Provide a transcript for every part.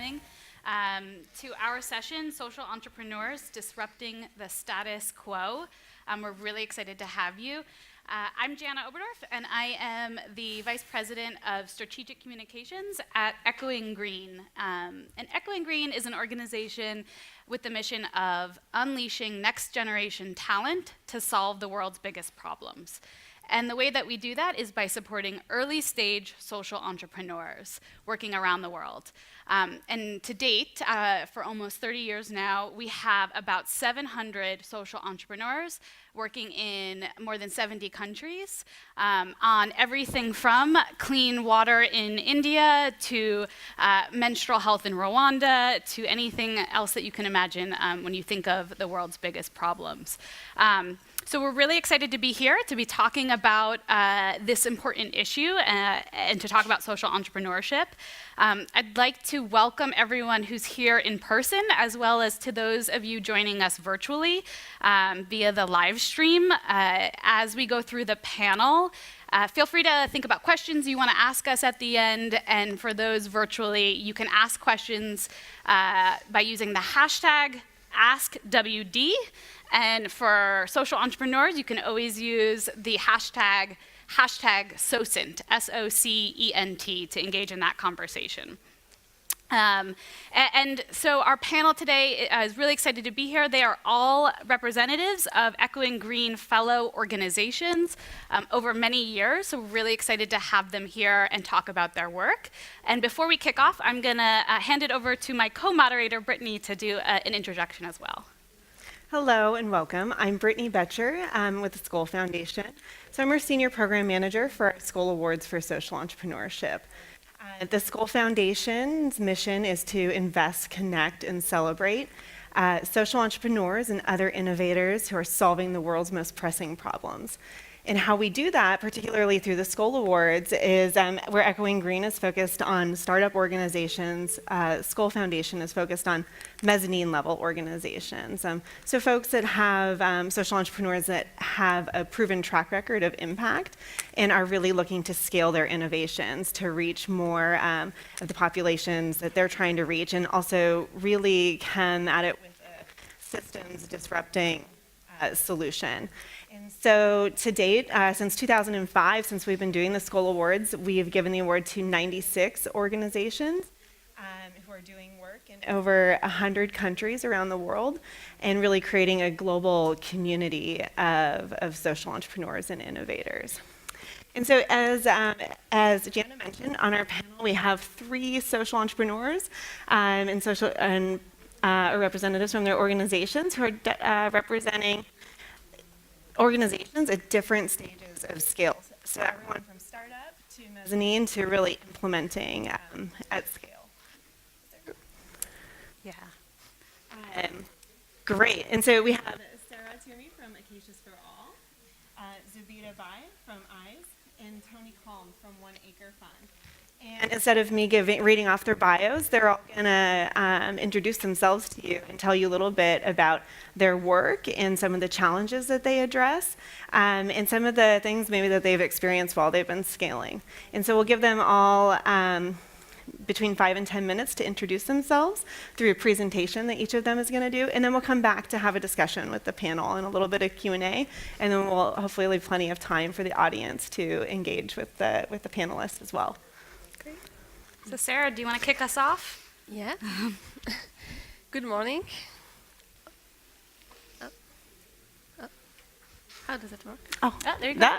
coming to our session, Social Entrepreneurs, Disrupting the Status Quo. We're really excited to have you. I'm Jana Oberdorf, and I am the Vice President of Strategic Communications at Echoing Green. And Echoing Green is an organization with the mission of unleashing next-generation talent to solve the world's biggest problems. And the way that we do that is by supporting early-stage social entrepreneurs working around the world. And to date, for almost 30 years now, we have about 700 social entrepreneurs working in more than 70 countries on everything from clean water in India to menstrual health in Rwanda to anything else that you can imagine when you think of the world's biggest problems. So we're really excited to be here, to be talking about this important issue and to talk about social entrepreneurship. I'd like to welcome everyone who's here in person, as well as to those of you joining us virtually via the live stream. As we go through the panel, feel free to think about questions you want to ask us at the end, and for those virtually, you can ask questions by using the hashtag AskWD. And for social entrepreneurs, you can always use the hashtag SOCENT, S-O-C-E-N-T, to engage in that conversation. And so our panel today is really excited to be here. They are all representatives of Echoing Green fellow organizations over many years, so we're really excited to have them here and talk about their work. And before we kick off, I'm going to hand it over to my co-moderator, Brittany, to do an introduction as well. Hello and welcome. I'm Brittany Betcher with the Skoll Foundation. So I'm our Senior Program Manager for our Skoll Awards for Social Entrepreneurship. The Skoll Foundation's mission is to invest, connect, and celebrate social entrepreneurs and other innovators who are solving the world's most pressing problems. And how we do that, particularly through the Skoll Awards, is where Echoing Green is focused on startup organizations. Skoll Foundation is focused on mezzanine-level organizations. So folks that have social entrepreneurs that have a proven track record of impact and are really looking to scale their innovations to reach more of the populations that they're trying to reach, and also really come at it with a systems disrupting solution. And so to date, since 2005, since we've been doing the Skoll Awards, we've given the award to 96 organizations who are doing work in over 100 countries around the world, and really creating a global community of social entrepreneurs and innovators. And so as Jana mentioned, on our panel we have 3 social entrepreneurs and representatives from their organizations who are representing organizations at different stages of scale. So everyone from startup to mezzanine to really implementing at scale. Yeah. Great. And so we have Sarah Tierney from Acacias for All, Zubida Bai from EYES, and Tony Calm from One Acre Fund. And instead of me reading off their bios, they're all going to introduce themselves to you and tell you a little bit about their work and some of the challenges that they address, and some of the things maybe that they've experienced while they've been scaling. And so we'll give them all between 5 and 10 minutes to introduce themselves through a presentation that each of them is going to do, and then we'll come back to have a discussion with the panel and a little bit of Q&A, and then we'll hopefully leave plenty of time for the audience to engage with the panelists as well. So Sarah, do you want to kick us off? Yeah. Good morning. How does it work? Oh, there you go.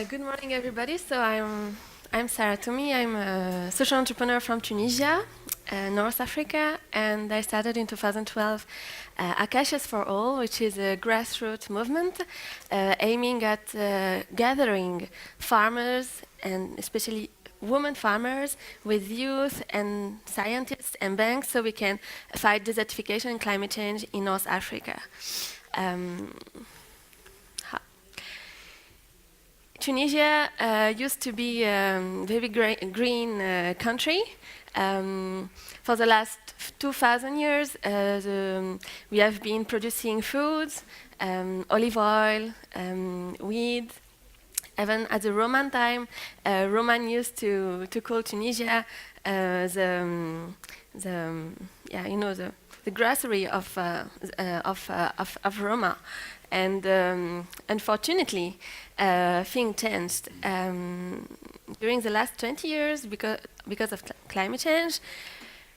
Good morning, everybody. So I'm Sarah Toumi. I'm a social entrepreneur from Tunisia, North Africa, and I started in 2012 Acacias for All, which is a grassroots movement aiming at gathering farmers, and especially women farmers, with youth and scientists and banks, so we can fight desertification and climate change in North Africa. Tunisia used to be a very green country. For the last 2,000 years, we have been producing foods, olive oil, wheat, Even at the Roman time, Roman used to call Tunisia the grocery of Roma, and unfortunately, things changed during the last 20 years because of climate change.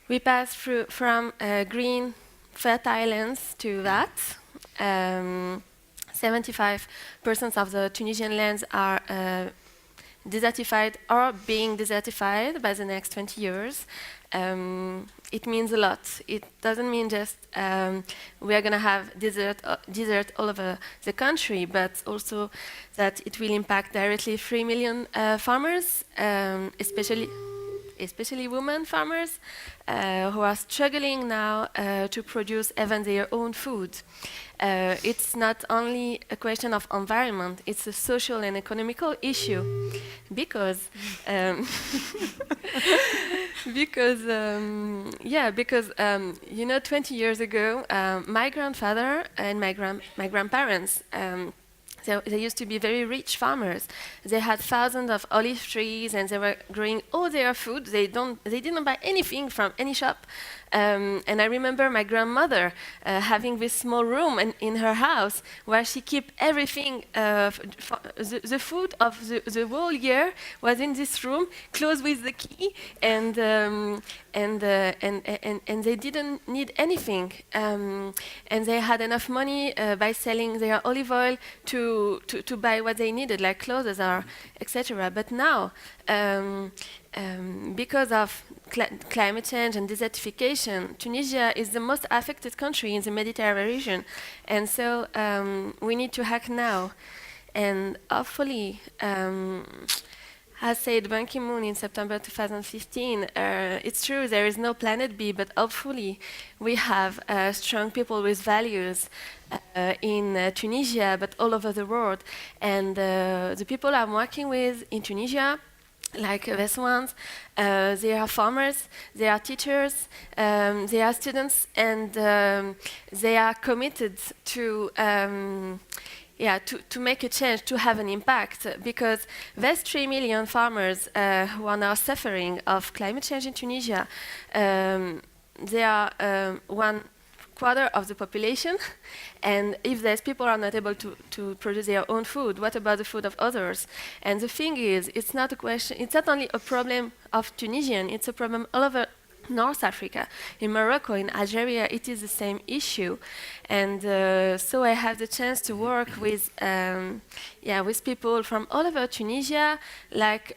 We passed from green, fertile lands to that. 75% of the Tunisian lands are desertified or being desertified by the next 20 years. It means a lot. It doesn't mean just we are going to have desert all over the country, but also that it will impact directly 3 million farmers, especially women farmers, who are struggling now to produce even their own food. It's not only a question of environment, it's a social and economical issue because 20 years ago, my grandfather and my grandparents, they used to be very rich farmers. They had thousands of olive trees, and they were growing all their food. They didn't buy anything from any shop. And I remember my grandmother having this small room in her house where she kept everything. The food of the whole year was in this room, closed with the key, and they didn't need anything. And they had enough money by selling their olive oil to buy what they needed, like clothes or etc. But now, because of climate change and desertification, Tunisia is the most affected country in the Mediterranean region, and so we need to act now. And hopefully, as said Ban Ki-moon in September 2015, it's true there is no planet B, but hopefully we have strong people with values in Tunisia, but all over the world. And the people I'm working with in Tunisia, like these ones, they are farmers, they are teachers, they are students, and they are committed to make a change, to have an impact, because there's 3 million farmers who are now suffering of climate change in Tunisia. They are 1/4 of the population, and if these people are not able to produce their own food, what about the food of others? And the thing is, it's not only a problem of Tunisian, it's a problem all over North Africa. In Morocco, in Algeria, it is the same issue. And so I have the chance to work with people from all over Tunisia, like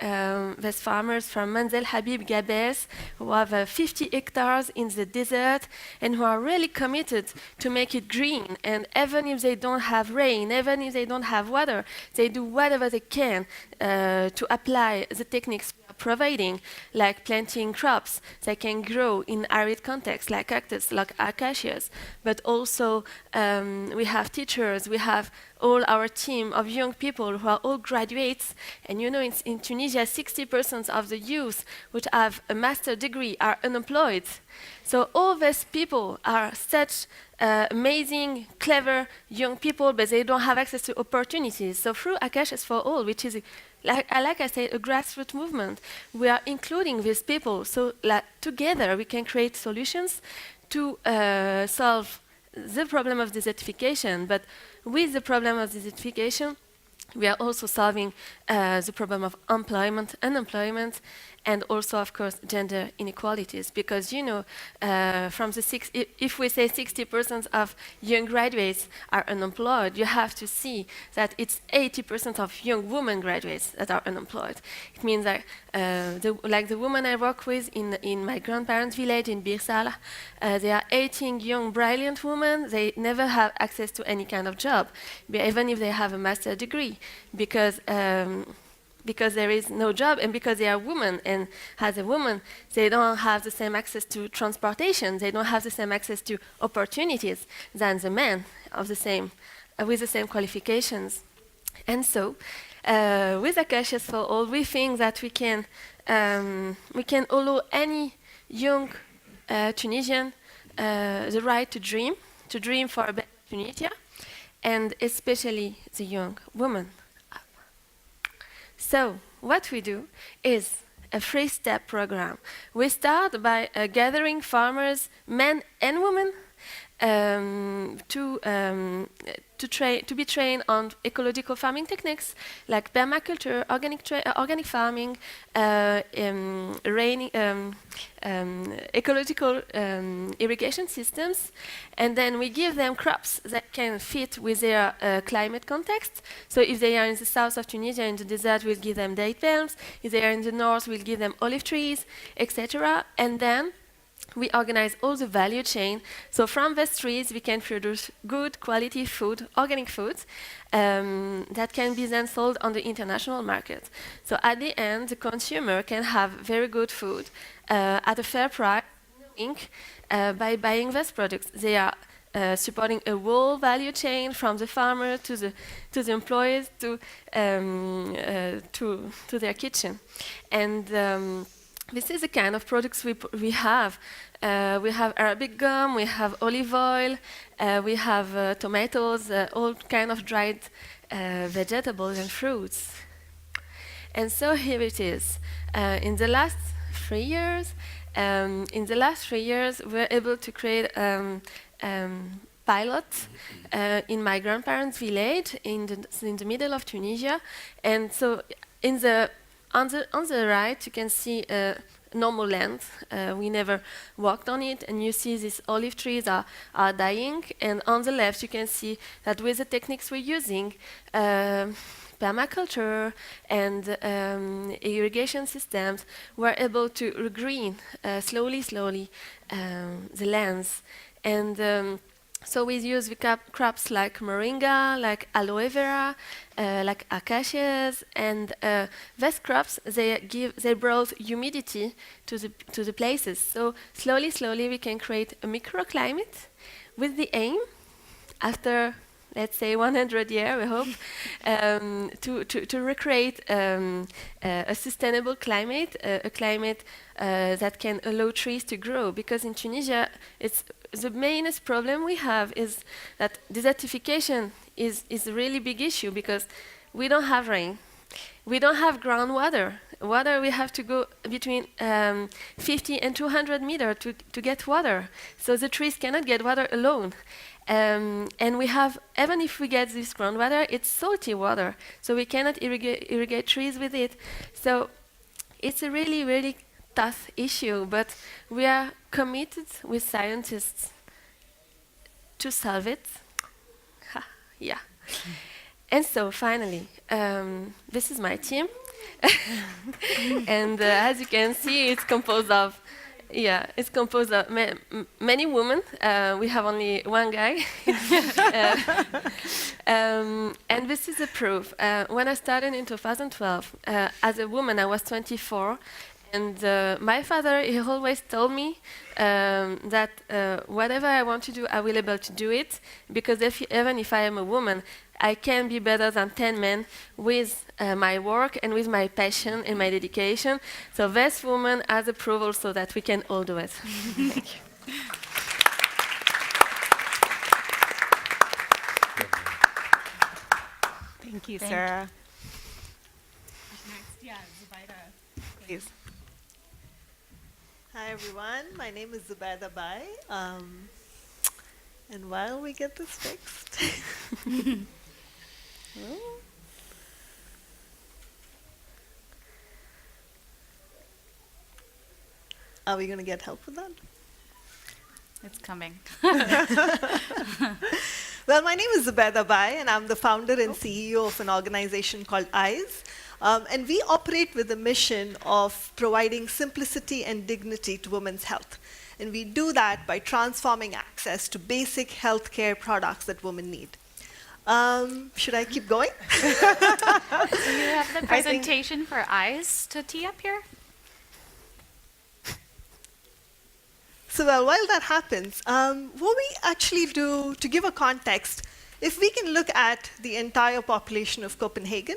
these farmers from Manzel Habib Gabes, who have 50 hectares in the desert and who are really committed to make it green. And even if they don't have rain, even if they don't have water, they do whatever they can to apply the techniques providing, like planting crops that can grow in arid contexts, like cactus, like acacias. But also we have teachers, we have all our team of young people who are all graduates. And you know, in Tunisia, 60% of the youth which have a master's degree are unemployed. So all these people are such amazing, clever young people, but they don't have access to opportunities. So through Acacias for All, which is, like I said, a grassroots movement, we are including these people. So together we can create solutions to solve the problem of desertification. But with the problem of desertification, we are also solving the problem of employment, unemployment, and also, of course, gender inequalities. Because, you know, if we say 60% of young graduates are unemployed, you have to see that it's 80% of young women graduates that are unemployed. It means that, like the woman I work with in my grandparents' village in Bir Salah, they are 18 young, brilliant women. They never have access to any kind of job, even if they have a master's degree, because there is no job, and because they are women, and as a woman, they don't have the same access to transportation, they don't have the same access to opportunities than the men of the same, with the same qualifications. And so, with Acacias for All, we think that we can allow any young Tunisian the right to dream for a better Tunisia, and especially the young women. So what we do is a three-step program. We start by gathering farmers, men and women, to be trained on ecological farming techniques like permaculture, organic farming, ecological irrigation systems, and then we give them crops that can fit with their climate context. So if they are in the south of Tunisia, in the desert, we'll give them date palms. If they are in the north, we'll give them olive trees, etc. And then we organize all the value chain. So from these trees, we can produce good quality food, organic food, that can be then sold on the international market. So at the end, the consumer can have very good food at a fair price by buying these products. They are supporting a whole value chain from the farmer to the employees to their kitchen. And this is the kind of products we have. We have Arabic gum, we have olive oil, we have tomatoes, all kind of dried vegetables and fruits. And so here it is. In the last 3 years, we're able to create pilot in my grandparents' village in the middle of Tunisia. And so on the right, you can see normal land. We never walked on it, and you see these olive trees are dying. And on the left, you can see that with the techniques we're using, permaculture and irrigation systems, we're able to regreen slowly the lands. And so we use crops like moringa, like aloe vera, like acacias, and these crops they brought humidity to the places. So slowly we can create a microclimate with the aim, after let's say 100 years, we hope, to recreate a sustainable climate, a climate that can allow trees to grow. Because in Tunisia, the mainest problem we have is that desertification is a really big issue, because we don't have rain. We don't have groundwater. Water, we have to go between 50 and 200 meters to get water. So the trees cannot get water alone. And we have, even if we get this groundwater, it's salty water. So we cannot irrigate trees with it. So it's a really tough issue, but we are committed with scientists to solve it. Yeah. And so finally, this is my team. And as you can see, it's composed of many women. We have only one guy. And this is a proof. When I started in 2012, as a woman, I was 24. And my father, he always told me that whatever I want to do, I will be able to do it. Because even if I am a woman, I can be better than 10 men with my work and with my passion and my dedication. So this woman has approval so that we can all do it. Thank you. Thank you, Sarah. Next, yeah, Zubaida. Please. Hi everyone, my name is Zubaida Bai, and while we get this fixed, are we going to get help with that? It's coming. Well, my name is Zubaida Bai, and I'm the founder and CEO of an organization called EYES. And we operate with a mission of providing simplicity and dignity to women's health. And we do that by transforming access to basic healthcare products that women need. Should I keep going? Do you have the presentation for EYES to tee up here? So well, while that happens, what we actually do, to give a context, if we can look at the entire population of Copenhagen,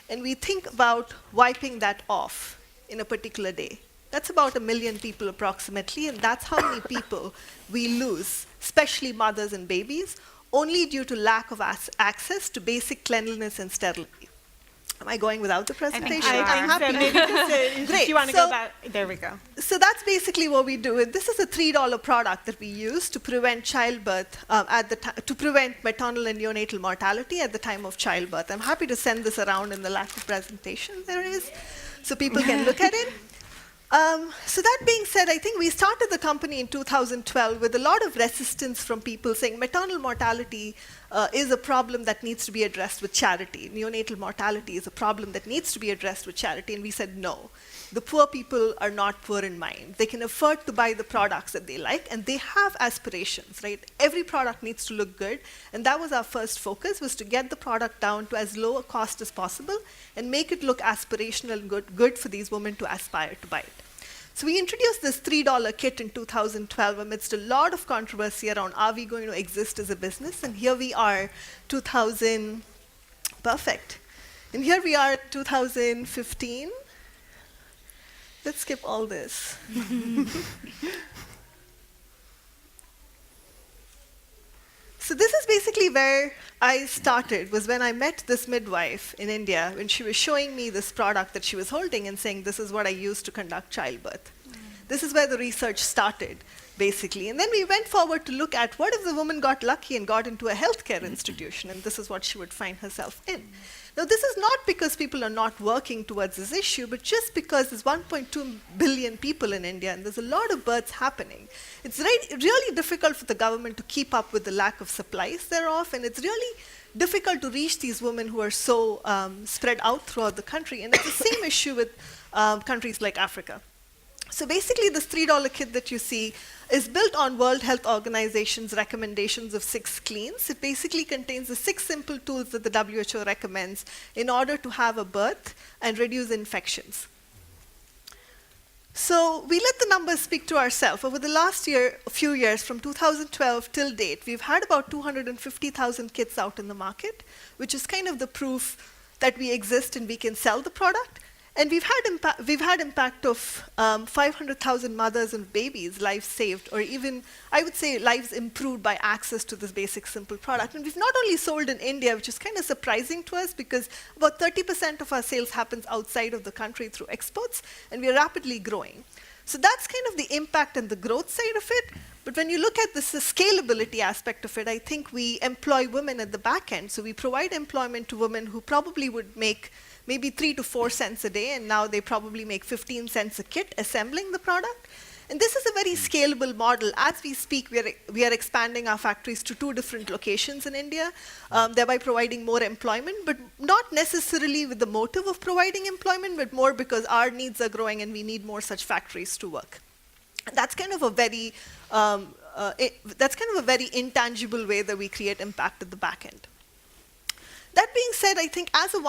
and we think about wiping that off in a particular day, that's about 1 million people approximately, and that's how many people we lose, especially mothers and babies, only due to lack of access to basic cleanliness and sterility. Am I going without the presentation? you are. I think so. happy. Maybe just, Great. do you want to So- go back? There we go. So that's basically what we do. This is a $3 product that we use to prevent childbirth to prevent maternal and neonatal mortality at the time of childbirth. I'm happy to send this around in the lack of presentation there is, so people can look at it. So that being said, I think we started the company in 2012 with a lot of resistance from people saying maternal mortality is a problem that needs to be addressed with charity. Neonatal mortality is a problem that needs to be addressed with charity. And we said, no, the poor people are not poor in mind. They can afford to buy the products that they like, and they have aspirations, right? Every product needs to look good. And that was our first focus, was to get the product down to as low a cost as possible and make it look aspirational and good for these women to aspire to buy it. So we introduced this $3 kit in 2012 amidst a lot of controversy around, are we going to exist as a business? And here we are, perfect. And here we are, 2015. Let's skip all this. So this is basically where I started, was when I met this midwife in India, when she was showing me this product that she was holding and saying, this is what I use to conduct childbirth. This is where the research started, basically. And then we went forward to look at what if the woman got lucky and got into a healthcare institution, and this is what she would find herself in. Now, this is not because people are not working towards this issue, but just because there's 1.2 billion people in India, and there's a lot of births happening. It's really difficult for the government to keep up with the lack of supplies thereof, and it's really difficult to reach these women who are so spread out throughout the country. And it's the same issue with countries like Africa. So basically, this $3 kit that you see is built on World Health Organization's recommendations of 6 cleans. It basically contains the 6 simple tools that the WHO recommends in order to have a birth and reduce infections. So we let the numbers speak to ourselves. Over the last few years, from 2012 till date, we've had about 250,000 kits out in the market, which is kind of the proof that we exist and we can sell the product. And we've had impact of 500,000 mothers and babies, lives saved, or even, I would say, lives improved by access to this basic, simple product. And we've not only sold in India, which is kind of surprising to us, because about 30% of our sales happens outside of the country through exports, and we're rapidly growing. So that's kind of the impact and the growth side of it. But when you look at the scalability aspect of it, I think we employ women at the back end. So we provide employment to women who probably would make maybe 3 to 4 cents a day, and now they probably make 15 cents a kit assembling the product. And this is a very scalable model. As we speak, we are expanding our factories to 2 different locations in India, thereby providing more employment, but not necessarily with the motive of providing employment, but more because our needs are growing and we need more such factories to work. And that's kind of a very intangible way that we create impact at the back end. That being said, I think as a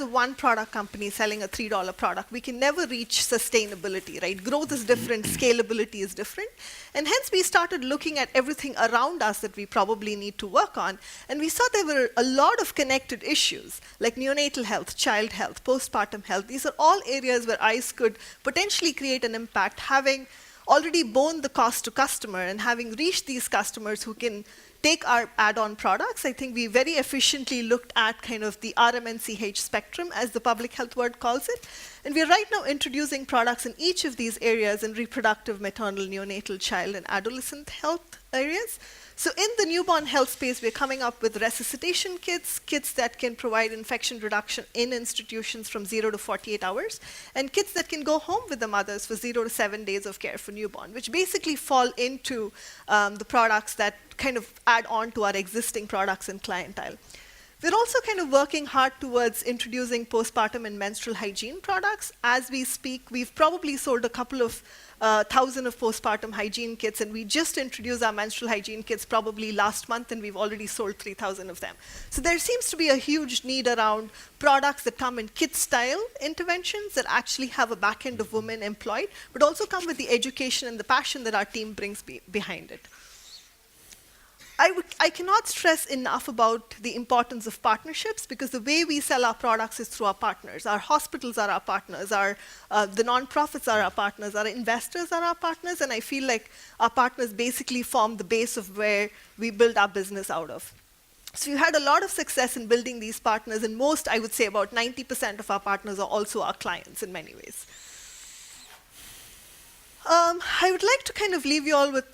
one-product company selling a $3 product, we can never reach sustainability, right? Growth is different, scalability is different. And hence, we started looking at everything around us that we probably need to work on. And we saw there were a lot of connected issues, like neonatal health, child health, postpartum health. These are all areas where ICE could potentially create an impact, having already borne the cost to customer and having reached these customers who can take our add-on products. I think we very efficiently looked at kind of the RMNCH spectrum, as the public health word calls it. And we're right now introducing products in each of these areas in reproductive, maternal, neonatal, child, and adolescent health areas. So in the newborn health space, we're coming up with resuscitation kits, kits that can provide infection reduction in institutions from 0 to 48 hours, and kits that can go home with the mothers for 0 to 7 days of care for newborn, which basically fall into the products that kind of add on to our existing products and clientele. We're also kind of working hard towards introducing postpartum and menstrual hygiene products. As we speak, we've probably sold a couple of thousand of postpartum hygiene kits, and we just introduced our menstrual hygiene kits probably last month, and we've already sold 3,000 of them. So there seems to be a huge need around products that come in kit-style interventions that actually have a back end of women employed, but also come with the education and the passion that our team brings behind it. I cannot stress enough about the importance of partnerships, because the way we sell our products is through our partners. Our hospitals are our partners, the nonprofits are our partners, our investors are our partners, and I feel like our partners basically form the base of where we build our business out of. So we've had a lot of success in building these partners, and most, I would say about 90% of our partners are also our clients in many ways. I would like to kind of leave you all with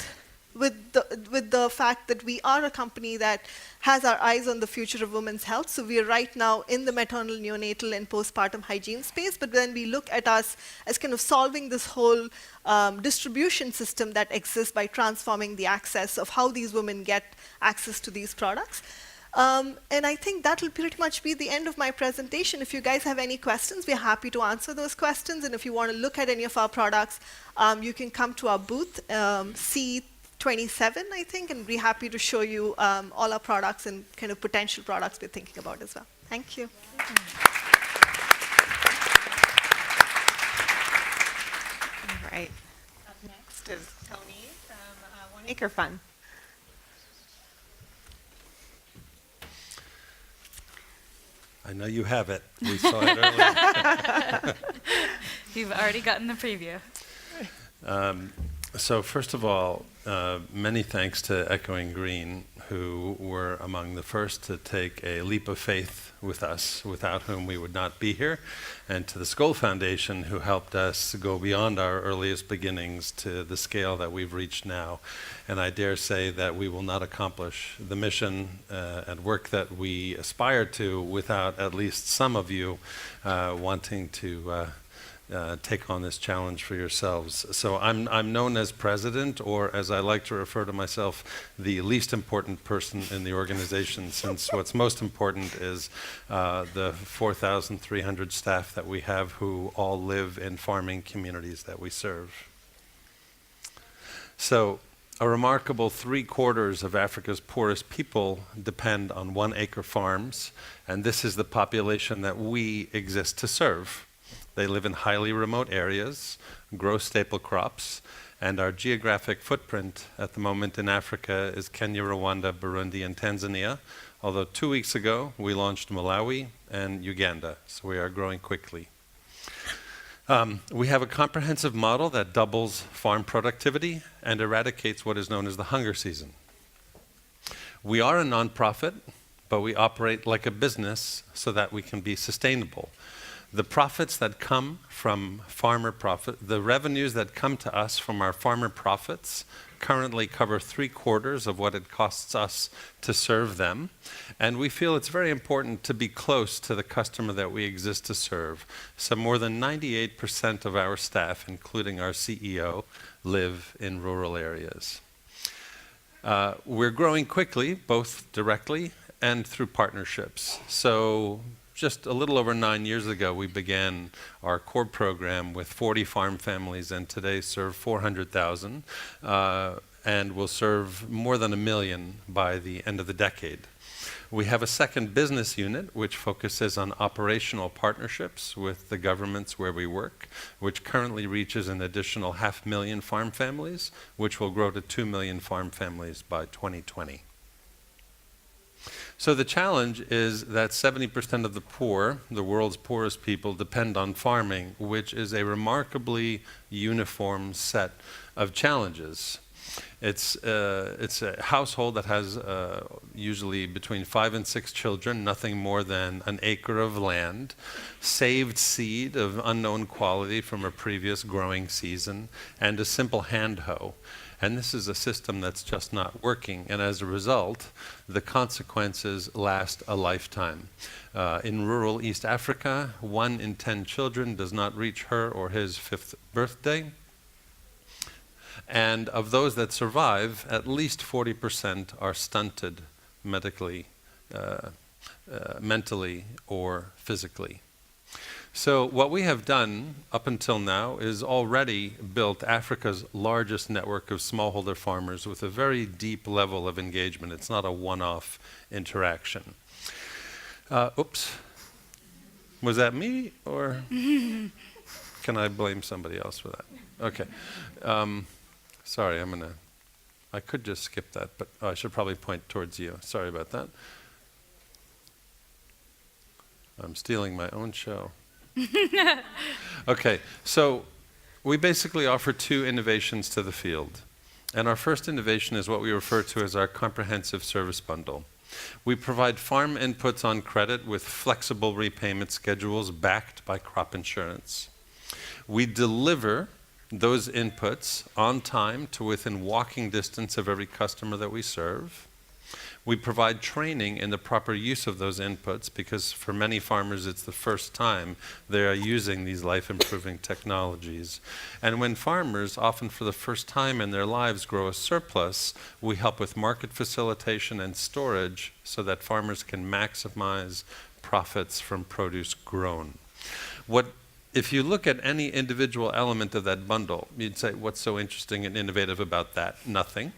the fact that we are a company that has our eyes on the future of women's health. So we are right now in the maternal, neonatal, and postpartum hygiene space, but then we look at us as kind of solving this whole distribution system that exists by transforming the access of how these women get access to these products. And I think that will pretty much be the end of my presentation. If you guys have any questions, we're happy to answer those questions. And if you want to look at any of our products, you can come to our booth, C27, I think, and we're happy to show you all our products and kind of potential products we're thinking about as well. Thank you. All right. Up next is Tony from One Acre Fund. I know you have it. We saw it earlier. You've already gotten the preview. So first of all, many thanks to Echoing Green, who were among the first to take a leap of faith with us, without whom we would not be here, and to the Skoll Foundation, who helped us go beyond our earliest beginnings to the scale that we've reached now. And I dare say that we will not accomplish the mission and work that we aspire to without at least some of you wanting to take on this challenge for yourselves. So I'm known as president, or as I like to refer to myself, the least important person in the organization, since what's most important is the 4,300 staff that we have who all live in farming communities that we serve. So a remarkable 3/4 of Africa's poorest people depend on 1 acre farms, and this is the population that we exist to serve. They live in highly remote areas, grow staple crops, and our geographic footprint at the moment in Africa is Kenya, Rwanda, Burundi, and Tanzania, although 2 weeks ago we launched Malawi and Uganda, so we are growing quickly. We have a comprehensive model that doubles farm productivity and eradicates what is known as the hunger season. We are a nonprofit, but we operate like a business so that we can be sustainable. The profits that come from the revenues that come to us from our farmer profits currently cover 3/4 of what it costs us to serve them. And we feel it's very important to be close to the customer that we exist to serve. So more than 98% of our staff, including our CEO, live in rural areas. We're growing quickly, both directly and through partnerships. So just a little over 9 years ago, we began our core program with 40 farm families, and today serve 400,000, and will serve more than 1 million by the end of the decade. We have a second business unit which focuses on operational partnerships with the governments where we work, which currently reaches an additional 500,000 farm families, which will grow to 2 million farm families by 2020. So the challenge is that 70% of the poor, the world's poorest people, depend on farming, which is a remarkably uniform set of challenges. It's a household that has usually between 5 and 6 children, nothing more than an acre of land, saved seed of unknown quality from a previous growing season, and a simple hand hoe. And this is a system that's just not working. And as a result, the consequences last a lifetime. In rural East Africa, 1 in 10 children does not reach her or his 5th birthday. And of those that survive, at least 40% are stunted medically, mentally, or physically. So what we have done up until now is already built Africa's largest network of smallholder farmers with a very deep level of engagement. It's not a one-off interaction. Oops. Was that me, or can I blame somebody else for that? Okay. Sorry, I could just skip that, but I should probably point towards you. Sorry about that. I'm stealing my own show. Okay, so we basically offer 2 innovations to the field. And our first innovation is what we refer to as our comprehensive service bundle. We provide farm inputs on credit with flexible repayment schedules backed by crop insurance. We deliver those inputs on time to within walking distance of every customer that we serve. We provide training in the proper use of those inputs because for many farmers it's the first time they are using these life-improving technologies. And when farmers, often for the first time in their lives, grow a surplus, we help with market facilitation and storage so that farmers can maximize profits from produce grown. If you look at any individual element of that bundle, you'd say, what's so interesting and innovative about that? Nothing.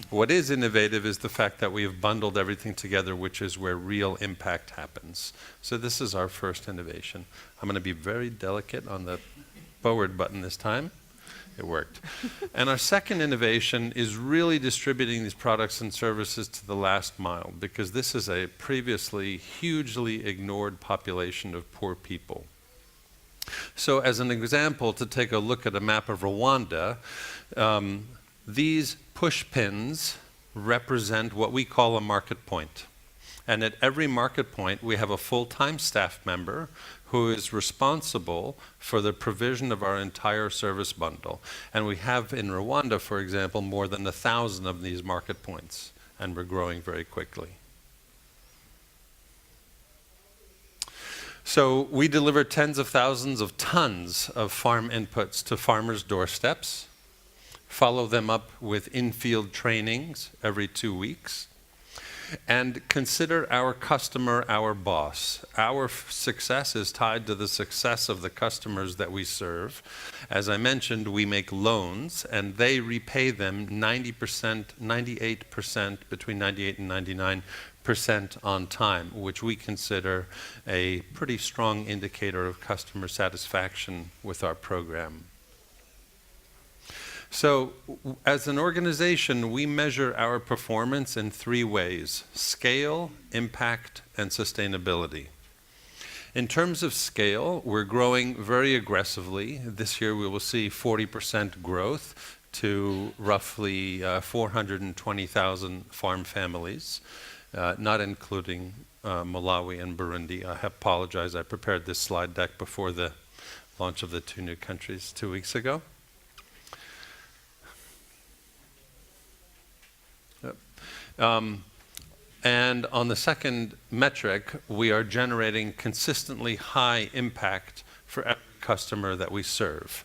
What is innovative is the fact that we have bundled everything together, which is where real impact happens. So this is our first innovation. I'm going to be very delicate on the forward button this time. It worked. And our second innovation is really distributing these products and services to the last mile, because this is a previously hugely ignored population of poor people. So as an example, to take a look at a map of Rwanda, these push pins represent what we call a market point. And at every market point, we have a full-time staff member who is responsible for the provision of our entire service bundle. And we have in Rwanda, for example, more than 1,000 of these market points, and we're growing very quickly. So we deliver tens of thousands of tons of farm inputs to farmers' doorsteps, follow them up with in-field trainings every 2 weeks, and consider our customer our boss. Our success is tied to the success of the customers that we serve. As I mentioned, we make loans, and they repay them 90%, 98%, between 98 and 99% on time, which we consider a pretty strong indicator of customer satisfaction with our program. So, as an organization, we measure our performance in 3 ways: scale, impact, and sustainability. In terms of scale, we're growing very aggressively. This year we will see 40% growth to roughly 420,000 farm families, not including Malawi and Burundi. I apologize, I prepared this slide deck before the launch of the 2 new countries 2 weeks ago. And on the second metric, we are generating consistently high impact for every customer that we serve.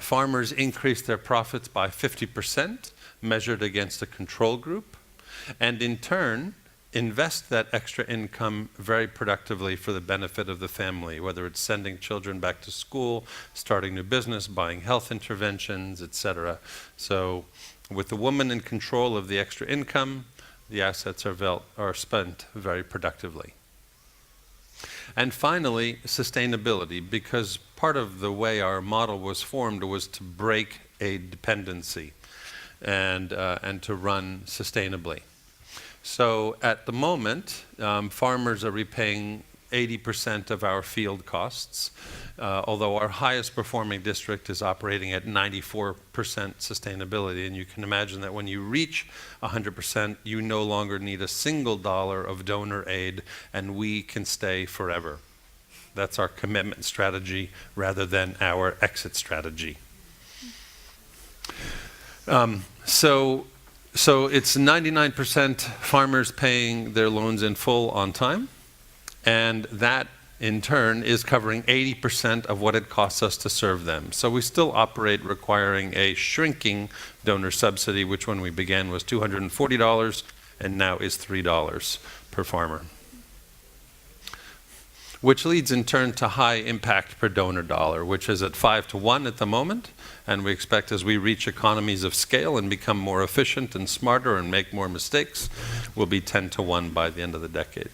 Farmers increase their profits by 50%, measured against a control group, and in turn, invest that extra income very productively for the benefit of the family, whether it's sending children back to school, starting new business, buying health interventions, etc. So with the woman in control of the extra income, the assets are spent very productively. And finally, sustainability, because part of the way our model was formed was to break a dependency and to run sustainably. So at the moment, farmers are repaying 80% of our field costs, although our highest performing district is operating at 94% sustainability. And you can imagine that when you reach 100%, you no longer need a single dollar of donor aid, and we can stay forever. That's our commitment strategy rather than our exit strategy. So it's 99% farmers paying their loans in full on time. And that, in turn, is covering 80% of what it costs us to serve them. So we still operate requiring a shrinking donor subsidy, which when we began was $240 and now is $3 per farmer. Which leads in turn to high impact per donor dollar, which is at 5 to 1 at the moment. And we expect as we reach economies of scale and become more efficient and smarter and make more mistakes, we'll be 10 to 1 by the end of the decade.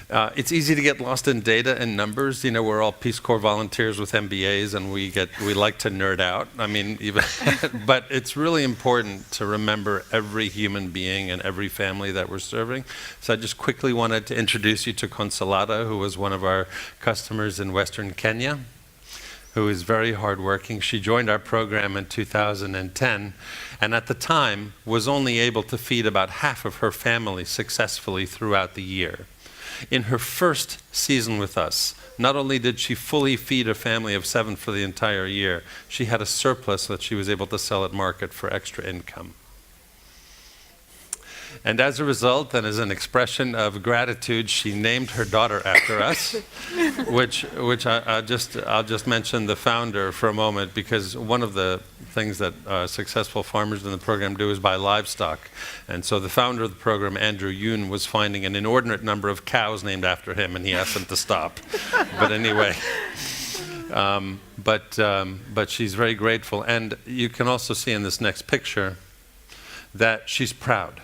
It's easy to get lost in data and numbers. You know, we're all Peace Corps volunteers with MBAs, and we like to nerd out. I mean, but it's really important to remember every human being and every family that we're serving. So I just quickly wanted to introduce you to Consolata, who was one of our customers in Western Kenya, who is very hardworking. She joined our program in 2010, and at the time was only able to feed about half of her family successfully throughout the year. In her first season with us, not only did she fully feed a family of 7 for the entire year, she had a surplus that she was able to sell at market for extra income. And as a result, and as an expression of gratitude, she named her daughter after us, which I'll just mention the founder for a moment, because one of the things that successful farmers in the program do is buy livestock. And so the founder of the program, Andrew Yoon, was finding an inordinate number of cows named after him, and he asked them to stop. But anyway. But she's very grateful. And you can also see in this next picture that she's proud.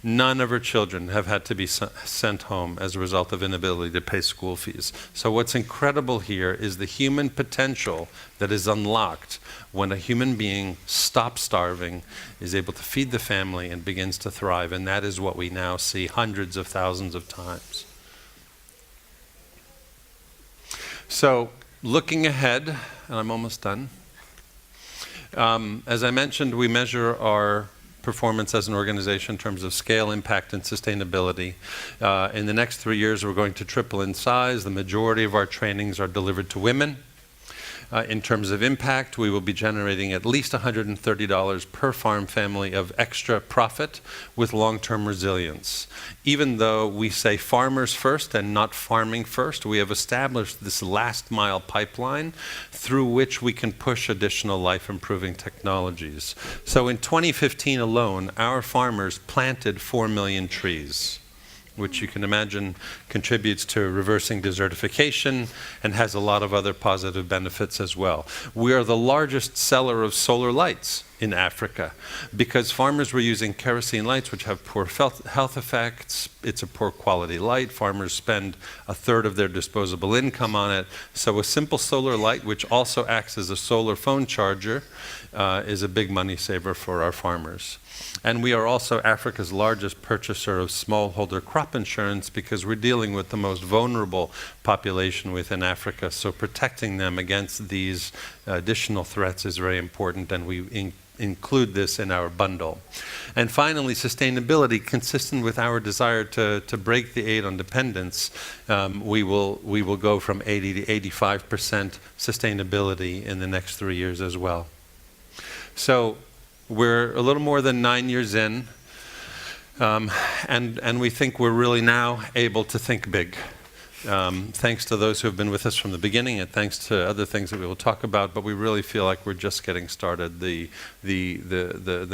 None of her children have had to be sent home as a result of inability to pay school fees. So what's incredible here is the human potential that is unlocked when a human being stops starving, is able to feed the family, and begins to thrive. And that is what we now see hundreds of thousands of times. So looking ahead, and I'm almost done. As I mentioned, we measure our performance as an organization in terms of scale, impact, and sustainability. In the next 3 years, we're going to triple in size. The majority of our trainings are delivered to women. In terms of impact, we will be generating at least $130 per farm family of extra profit with long-term resilience. Even though we say farmers first and not farming first, we have established this last mile pipeline through which we can push additional life-improving technologies. So in 2015 alone, our farmers planted 4 million trees, which you can imagine contributes to reversing desertification and has a lot of other positive benefits as well. We are the largest seller of solar lights in Africa because farmers were using kerosene lights, which have poor health effects. It's a poor quality light. Farmers spend a third of their disposable income on it. So a simple solar light, which also acts as a solar phone charger, is a big money saver for our farmers. And we are also Africa's largest purchaser of smallholder crop insurance because we're dealing with the most vulnerable population within Africa. So protecting them against these additional threats is very important, and we include this in our bundle. And finally, sustainability, consistent with our desire to break the aid on dependence, we will go from 80 to 85% sustainability in the next 3 years as well. So we're a little more than 9 years in, and we think we're really now able to think big. Thanks to those who have been with us from the beginning, and thanks to other things that we will talk about, but we really feel like we're just getting started. The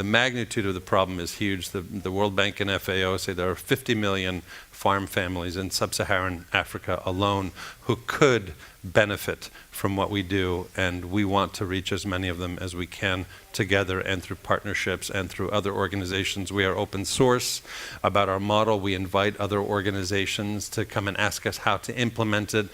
magnitude of the problem is huge. The World Bank and FAO say there are 50 million farm families in sub-Saharan Africa alone who could benefit from what we do, and we want to reach as many of them as we can together and through partnerships and through other organizations. We are open source about our model. We invite other organizations to come and ask us how to implement it.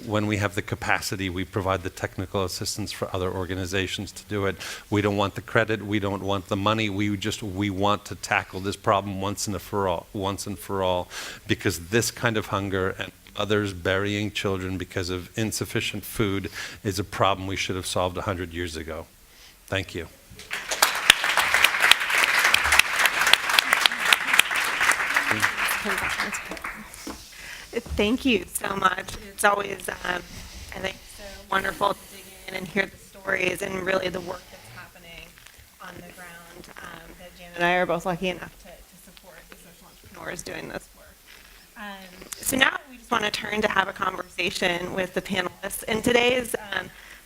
When we have the capacity, we provide the technical assistance for other organizations to do it. We don't want the credit. We don't want the money. We want to tackle this problem once and for all, because this kind of hunger and others burying children because of insufficient food is a problem we should have solved 100 years ago. Thank you. Thank you so much. It's always, I think, so wonderful to dig in and hear the stories and really the work that's happening on the ground. That Jan and I are both lucky enough to support the social entrepreneurs doing this work. So now we just want to turn to have a conversation with the panelists. And today's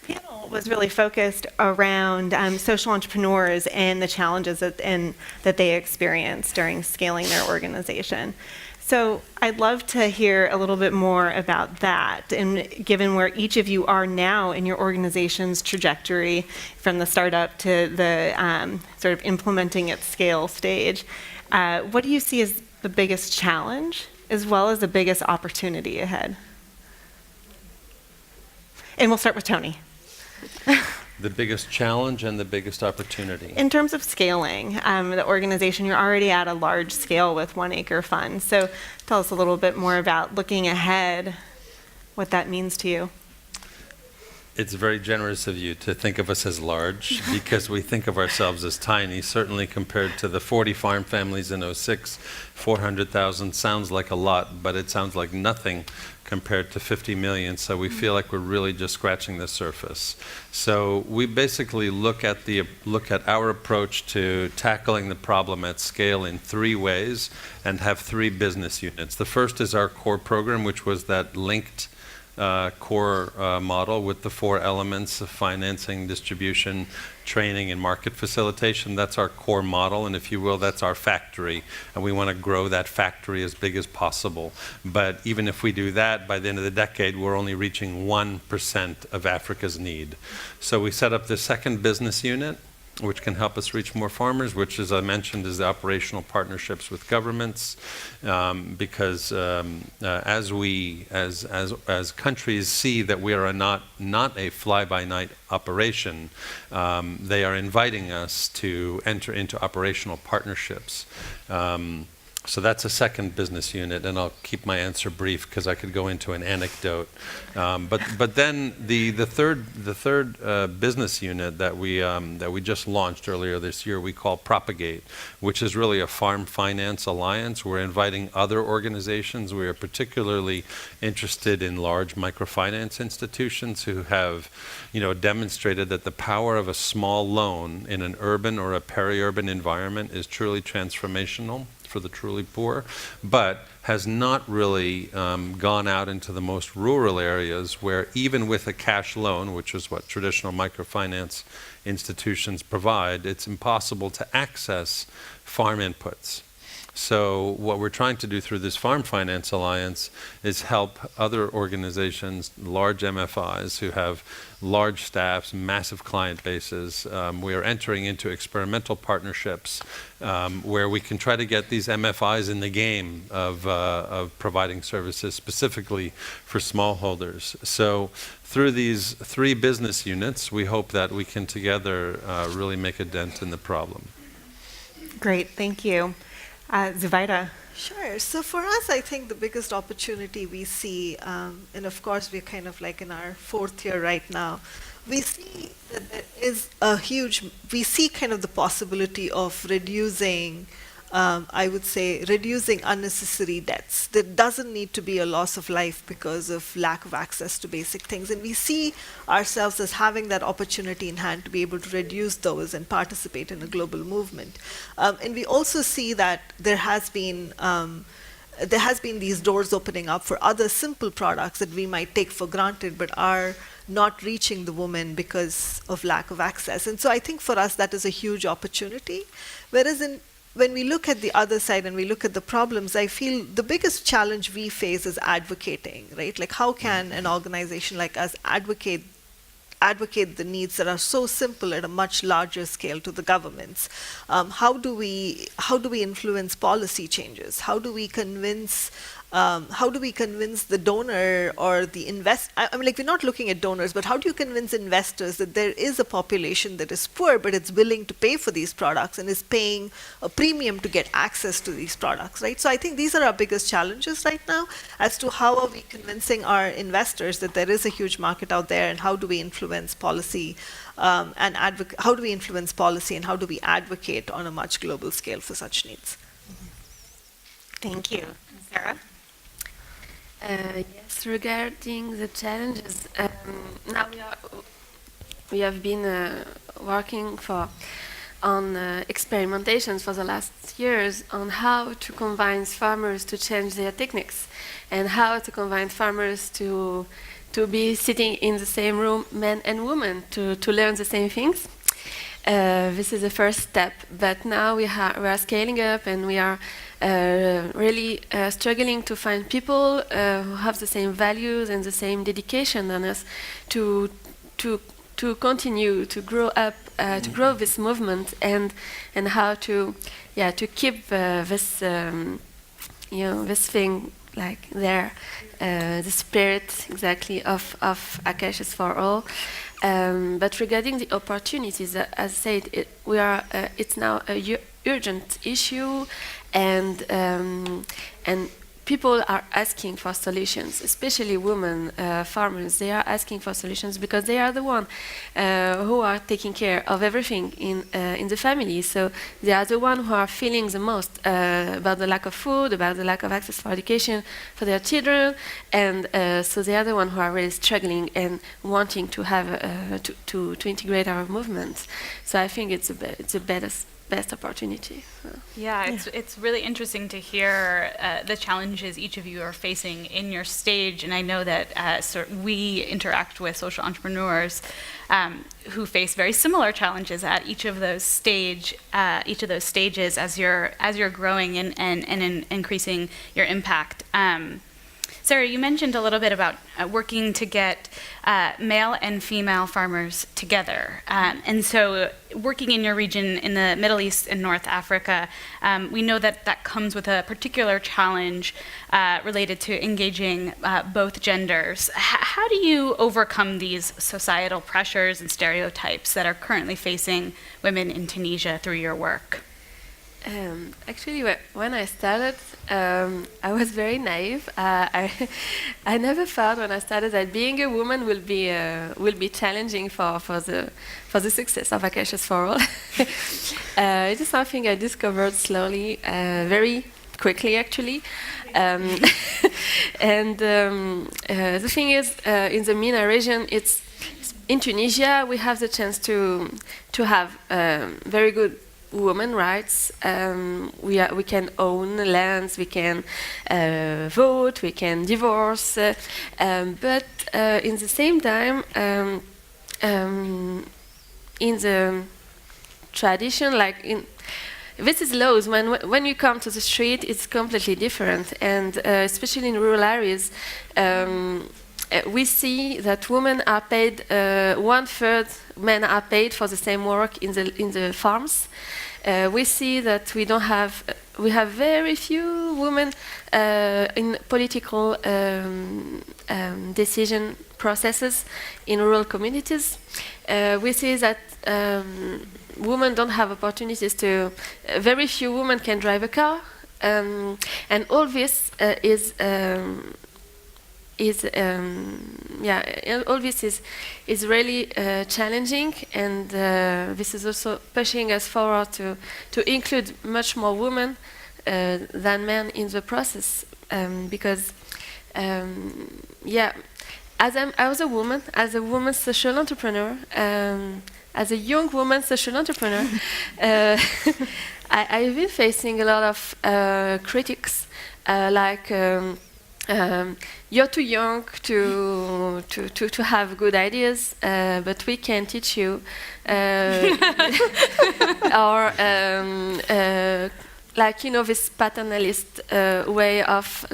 panel was really focused around social entrepreneurs and the challenges that they experience during scaling their organization. So I'd love to hear a little bit more about that, and given where each of you are now in your organization's trajectory from the startup to the sort of implementing at scale stage, what do you see as the biggest challenge as well as the biggest opportunity ahead? And we'll start with Tony. The biggest challenge and the biggest opportunity. In terms of scaling the organization, you're already at a large scale with 1 acre funds. So tell us a little bit more about looking ahead, what that means to you. It's very generous of you to think of us as large because we think of ourselves as tiny, certainly compared to the 40 farm families in '06. 400,000 sounds like a lot, but it sounds like nothing compared to 50 million. So we feel like we're really just scratching the surface. So we basically look at our approach to tackling the problem at scale in 3 ways and have 3 business units. The first is our core program, which was that linked core model with the 4 elements of financing, distribution, training, and market facilitation. That's our core model, and if you will, that's our factory, and we want to grow that factory as big as possible. But even if we do that, by the end of the decade, we're only reaching 1% of Africa's need. So we set up the second business unit, which can help us reach more farmers, which, as I mentioned, is the operational partnerships with governments, because as countries see that we are not a fly-by-night operation, they are inviting us to enter into operational partnerships. So that's a second business unit, and I'll keep my answer brief because I could go into an anecdote. But then the third business unit that we just launched earlier this year, we call Propagate, which is really a farm finance alliance. We're inviting other organizations. We are particularly interested in large microfinance institutions who have, demonstrated that the power of a small loan in an urban or a peri-urban environment is truly transformational for the truly poor, but has not really gone out into the most rural areas where even with a cash loan, which is what traditional microfinance institutions provide, it's impossible to access farm inputs. So what we're trying to do through this Farm Finance Alliance is help other organizations, large MFIs who have large staffs, massive client bases. We are entering into experimental partnerships where we can try to get these MFIs in the game of providing services specifically for smallholders. So through these 3 business units, we hope that we can together really make a dent in the problem. Great, thank you. Zubaida. Sure. So for us, I think the biggest opportunity we see, and of course we're kind of like in our 4th year right now, we see that there is we see kind of the possibility of reducing, I would say, reducing unnecessary deaths. There doesn't need to be a loss of life because of lack of access to basic things. And we see ourselves as having that opportunity in hand to be able to reduce those and participate in a global movement. And we also see that there has been these doors opening up for other simple products that we might take for granted but are not reaching the woman because of lack of access. And so I think for us that is a huge opportunity. Whereas when we look at the other side and we look at the problems, I feel the biggest challenge we face is advocating, right? Like how can an organization like us advocate the needs that are so simple at a much larger scale to the governments? How do we influence policy changes? How do we convince the donor or the we're not looking at donors, but how do you convince investors that there is a population that is poor, but it's willing to pay for these products and is paying a premium to get access to these products, right? So I think these are our biggest challenges right now as to how are we convincing our investors that there is a huge market out there, and how do we influence policy and how do we influence policy, and how do we advocate on a much global scale for such needs? Thank you. Sarah? Yes, regarding the challenges, now we have been working on experimentations for the last years on how to convince farmers to change their techniques and how to convince farmers to be sitting in the same room, men and women, to learn the same things. This is the first step, but now we are scaling up, and we are really struggling to find people who have the same values and the same dedication on us to continue to grow up, to grow this movement, and how to keep this this thing like there, the spirit exactly of Acacias for All. But regarding the opportunities, as I said, it's now a urgent issue, and people are asking for solutions, especially women farmers. They are asking for solutions because they are the one who are taking care of everything in the family. So they are the one who are feeling the most about the lack of food, about the lack of access for education for their children, and so they are the one who are really struggling and wanting to have to integrate our movements. So I think it's the best opportunity. Yeah, it's really interesting to hear the challenges each of you are facing in your stage, and I know that we interact with social entrepreneurs who face very similar challenges at each of those stages as you're growing and increasing your impact. Sarah, you mentioned a little bit about working to get male and female farmers together. And so working in your region in the Middle East and North Africa, we know that that comes with a particular challenge related to engaging both genders. How do you overcome these societal pressures and stereotypes that are currently facing women in Tunisia through your work? Actually, when I started, I was very naive. I never thought when I started that being a woman will be challenging for the success of Acacias for All. It is something I discovered slowly, very quickly actually. And the thing is, in the MENA region, in Tunisia, we have the chance to have very good women rights. We can own lands, we can vote, we can divorce, but in the same time, in the tradition, this is laws. When you come to the street, it's completely different, and especially in rural areas, we see that women are paid 1/3, men are paid for the same work in the farms. We see that we have very few women in political decision processes in rural communities. We see that women don't have opportunities to. Very few women can drive a car, and all this all this is really challenging, and this is also pushing us forward to include much more women than men in the process, because I was a woman, as a woman social entrepreneur, as a young woman social entrepreneur, I've been facing a lot of critics, like. You're too young to have good ideas, but we can teach you. Or this paternalist way of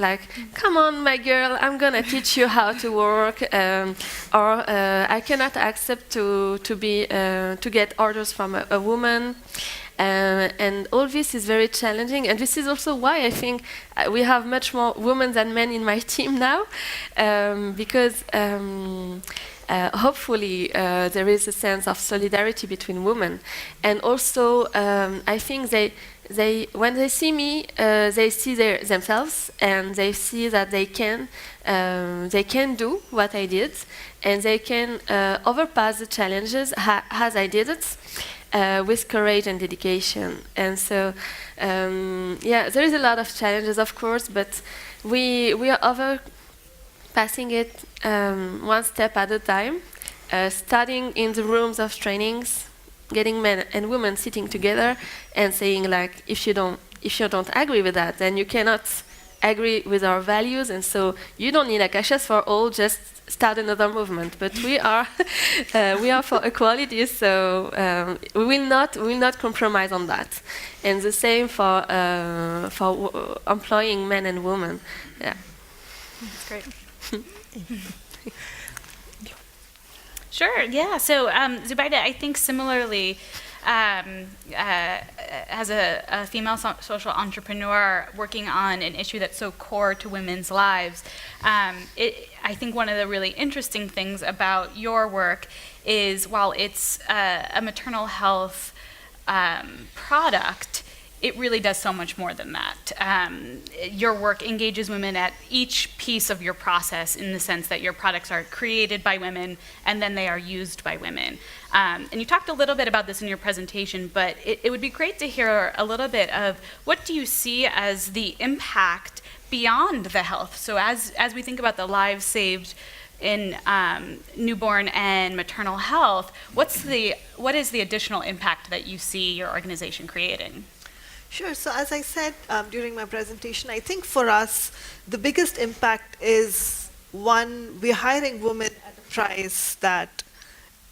come on, my girl, I'm gonna teach you how to work, or I cannot accept to get orders from a woman. And all this is very challenging, and this is also why I think we have much more women than men in my team now, because hopefully there is a sense of solidarity between women, and also I think they when they see me, they see themselves, and they see that they can do what I did, and they can overpass the challenges as I did it. With courage and dedication. And so, there is a lot of challenges, of course, but we are overpassing it one step at a time, starting in the rooms of trainings, getting men and women sitting together and saying, if you don't agree with that, then you cannot agree with our values, and so you don't need Acacias for All, just start another movement. But we are for equality, so we will not compromise on that. And the same for employing men and women. Yeah, that's great. Sure. Yeah. So Zubaida, I think similarly. As a female social entrepreneur working on an issue that's so core to women's lives, I think one of the really interesting things about your work is while it's a maternal health product, it really does so much more than that. Your work engages women at each piece of your process in the sense that your products are created by women and then they are used by women. And you talked a little bit about this in your presentation, but it would be great to hear a little bit of what do you see as the impact beyond the health? So as we think about the lives saved in newborn and maternal health, what is the additional impact that you see your organization creating? Sure. So as I said during my presentation, I think for us, the biggest impact is, one, we're hiring women at a price that,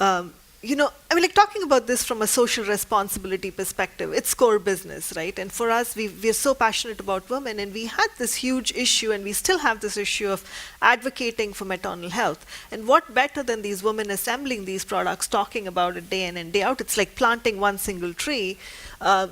like talking about this from a social responsibility perspective, it's core business, right? And for us, we're so passionate about women, and we had this huge issue, and we still have this issue of advocating for maternal health. And what better than these women assembling these products, talking about it day in and day out? It's like planting one single tree.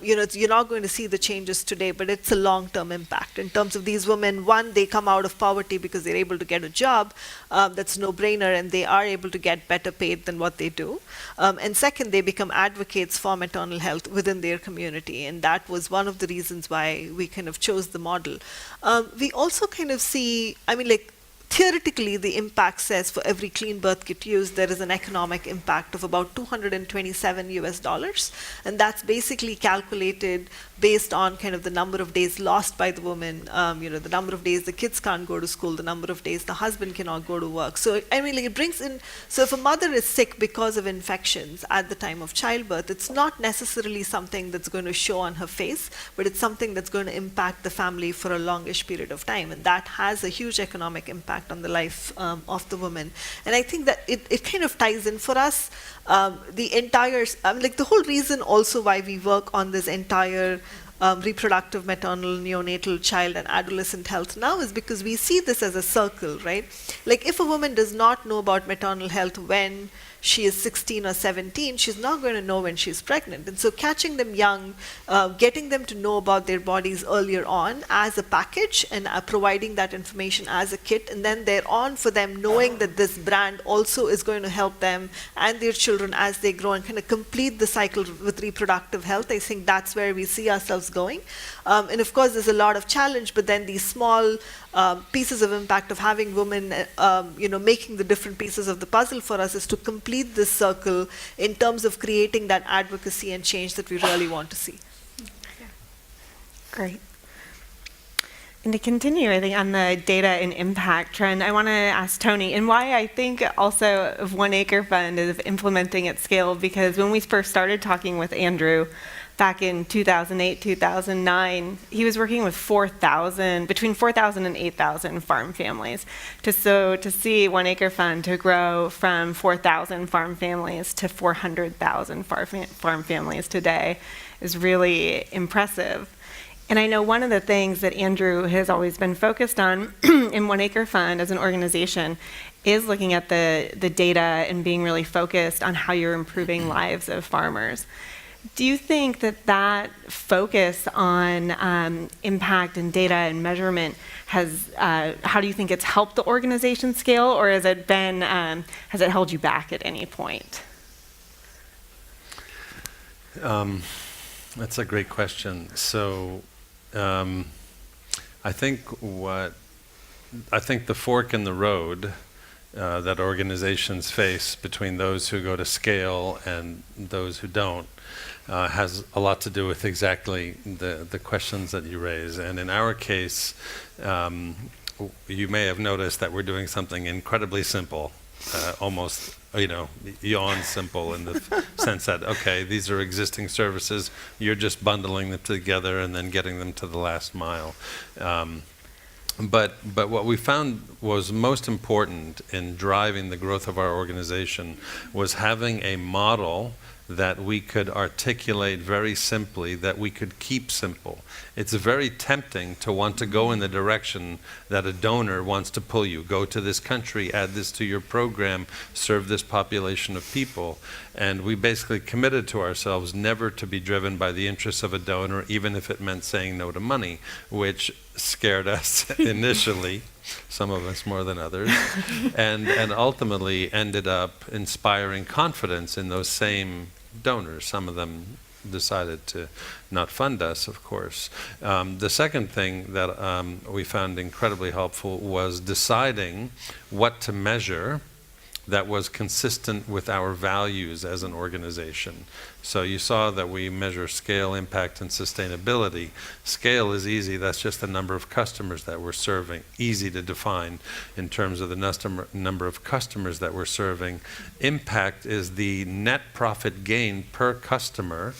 You're not going to see the changes today, but it's a long-term impact. In terms of these women, one, they come out of poverty because they're able to get a job. That's no-brainer, and they are able to get better paid than what they do. And second, they become advocates for maternal health within their community, and that was one of the reasons why we kind of chose the model. We also kind of see, theoretically, the impact says for every clean birth kit used, there is an economic impact of about $227, and that's basically calculated based on kind of the number of days lost by the woman, the number of days the kids can't go to school, the number of days the husband cannot go to work. So, it brings in, so if a mother is sick because of infections at the time of childbirth, it's not necessarily something that's going to show on her face, but it's something that's going to impact the family for a longish period of time, and that has a huge economic impact on the life of the woman. And I think that it kind of ties in for us. The entire, the whole reason also why we work on this entire reproductive, maternal, neonatal, child, and adolescent health now is because we see this as a circle, right? Like if a woman does not know about maternal health when she is 16 or 17, she's not going to know when she's pregnant. And so catching them young, getting them to know about their bodies earlier on as a package and providing that information as a kit, and then they're on for them knowing that this brand also is going to help them and their children as they grow and kind of complete the cycle with reproductive health. I think that's where we see ourselves going. And of course, there's a lot of challenge, but then these small pieces of impact of having women, making the different pieces of the puzzle for us is to complete this circle in terms of creating that advocacy and change that we really want to see. Great. And to continue, I think, on the data and impact trend, I want to ask Tony, and why I think also of One Acre Fund is implementing at scale, because when we first started talking with Andrew back in 2008, 2009, he was working with between 4,000 and 8,000 farm families. To see One Acre Fund to grow from 4,000 farm families to 400,000 farm families today is really impressive. And I know one of the things that Andrew has always been focused on in One Acre Fund as an organization is looking at the data and being really focused on how you're improving lives of farmers. Do you think that focus on impact and data and measurement how do you think it's helped the organization scale, or has it held you back at any point? That's a great question. So I think the fork in the road that organizations face between those who go to scale and those who don't has a lot to do with exactly the questions that you raise. And in our case, you may have noticed that we're doing something incredibly simple, almost beyond simple in the sense that, okay, these are existing services, you're just bundling them together and then getting them to the last mile. But what we found was most important in driving the growth of our organization was having a model that we could articulate very simply, that we could keep simple. It's very tempting to want to go in the direction that a donor wants to pull you. Go to this country, add this to your program, serve this population of people. And we basically committed to ourselves never to be driven by the interests of a donor, even if it meant saying no to money, which scared us initially, some of us more than others, and ultimately ended up inspiring confidence in those same donors, some of them decided to not fund us, of course. The second thing that we found incredibly helpful was deciding what to measure that was consistent with our values as an organization. So you saw that we measure scale, impact, and sustainability. Scale is easy. That's just the number of customers that we're serving. Easy to define in terms of the number of customers that we're serving. Impact is the net profit gain per customer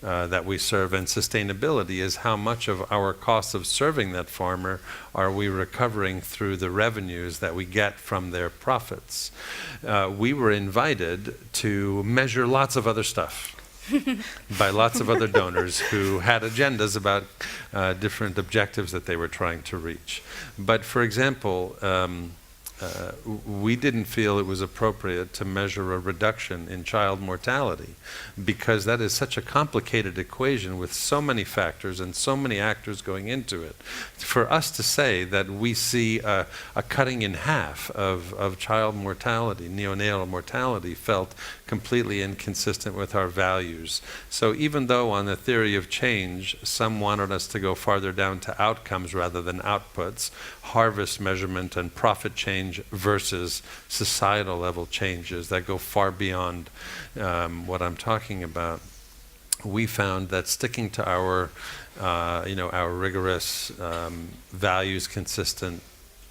that we serve, and sustainability is how much of our cost of serving that farmer are we recovering through the revenues that we get from their profits. We were invited to measure lots of other stuff by lots of other donors who had agendas about different objectives that they were trying to reach. But for example, we didn't feel it was appropriate to measure a reduction in child mortality, because that is such a complicated equation with so many factors and so many actors going into it. For us to say that we see a cutting in half of child mortality, neonatal mortality, felt completely inconsistent with our values. So even though on the theory of change, some wanted us to go farther down to outcomes rather than outputs, harvest measurement and profit change versus societal level changes that go far beyond what I'm talking about, we found that sticking to our rigorous values consistent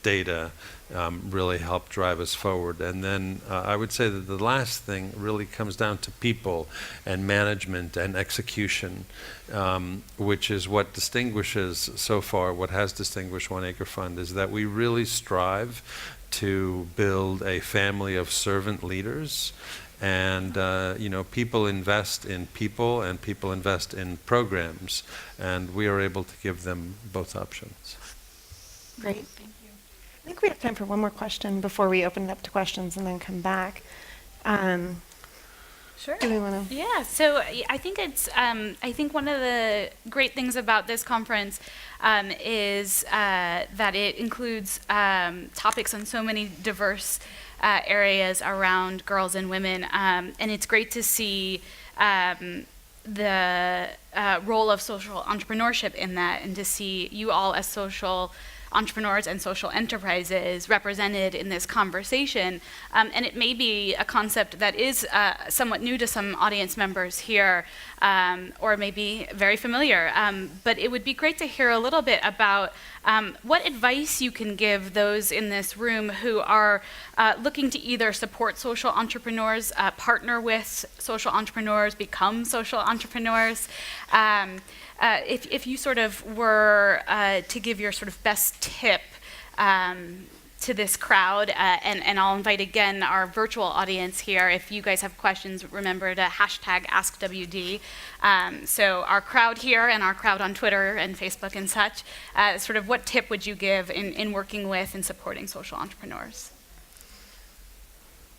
data really helped drive us forward. And then I would say that the last thing really comes down to people and management and execution, which is what distinguishes so far, what has distinguished One Acre Fund, is that we really strive to build a family of servant leaders. And people invest in people, and people invest in programs, and we are able to give them both options. Great. I think we have time for one more question before we open it up to questions and then come back. Sure. Do we want to? Yeah, so I think it's, I think one of the great things about this conference is that it includes topics on so many diverse areas around girls and women, and it's great to see the role of social entrepreneurship in that, and to see you all as social entrepreneurs and social enterprises represented in this conversation. And it may be a concept that is somewhat new to some audience members here, or maybe very familiar. But it would be great to hear a little bit about what advice you can give those in this room who are looking to either support social entrepreneurs, partner with social entrepreneurs, become social entrepreneurs. If you sort of were to give your sort of best tip to this crowd, and I'll invite again our virtual audience here. If you guys have questions, remember to hashtag AskWD. So our crowd here and our crowd on Twitter and Facebook and such, sort of what tip would you give in working with and supporting social entrepreneurs?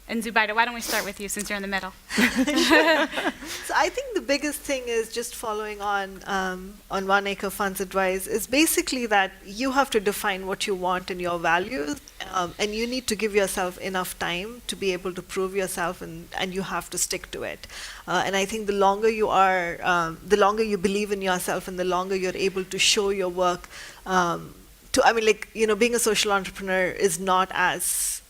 And Zubaida, why don't we start with you since you're in the middle? So I think the biggest thing is just following on One Acre Fund's advice is basically that you have to define what you want and your values, and you need to give yourself enough time to be able to prove yourself, and you have to stick to it. And I think the longer you are, the longer you believe in yourself, and the longer you're able to show your work. Being a social entrepreneur is not as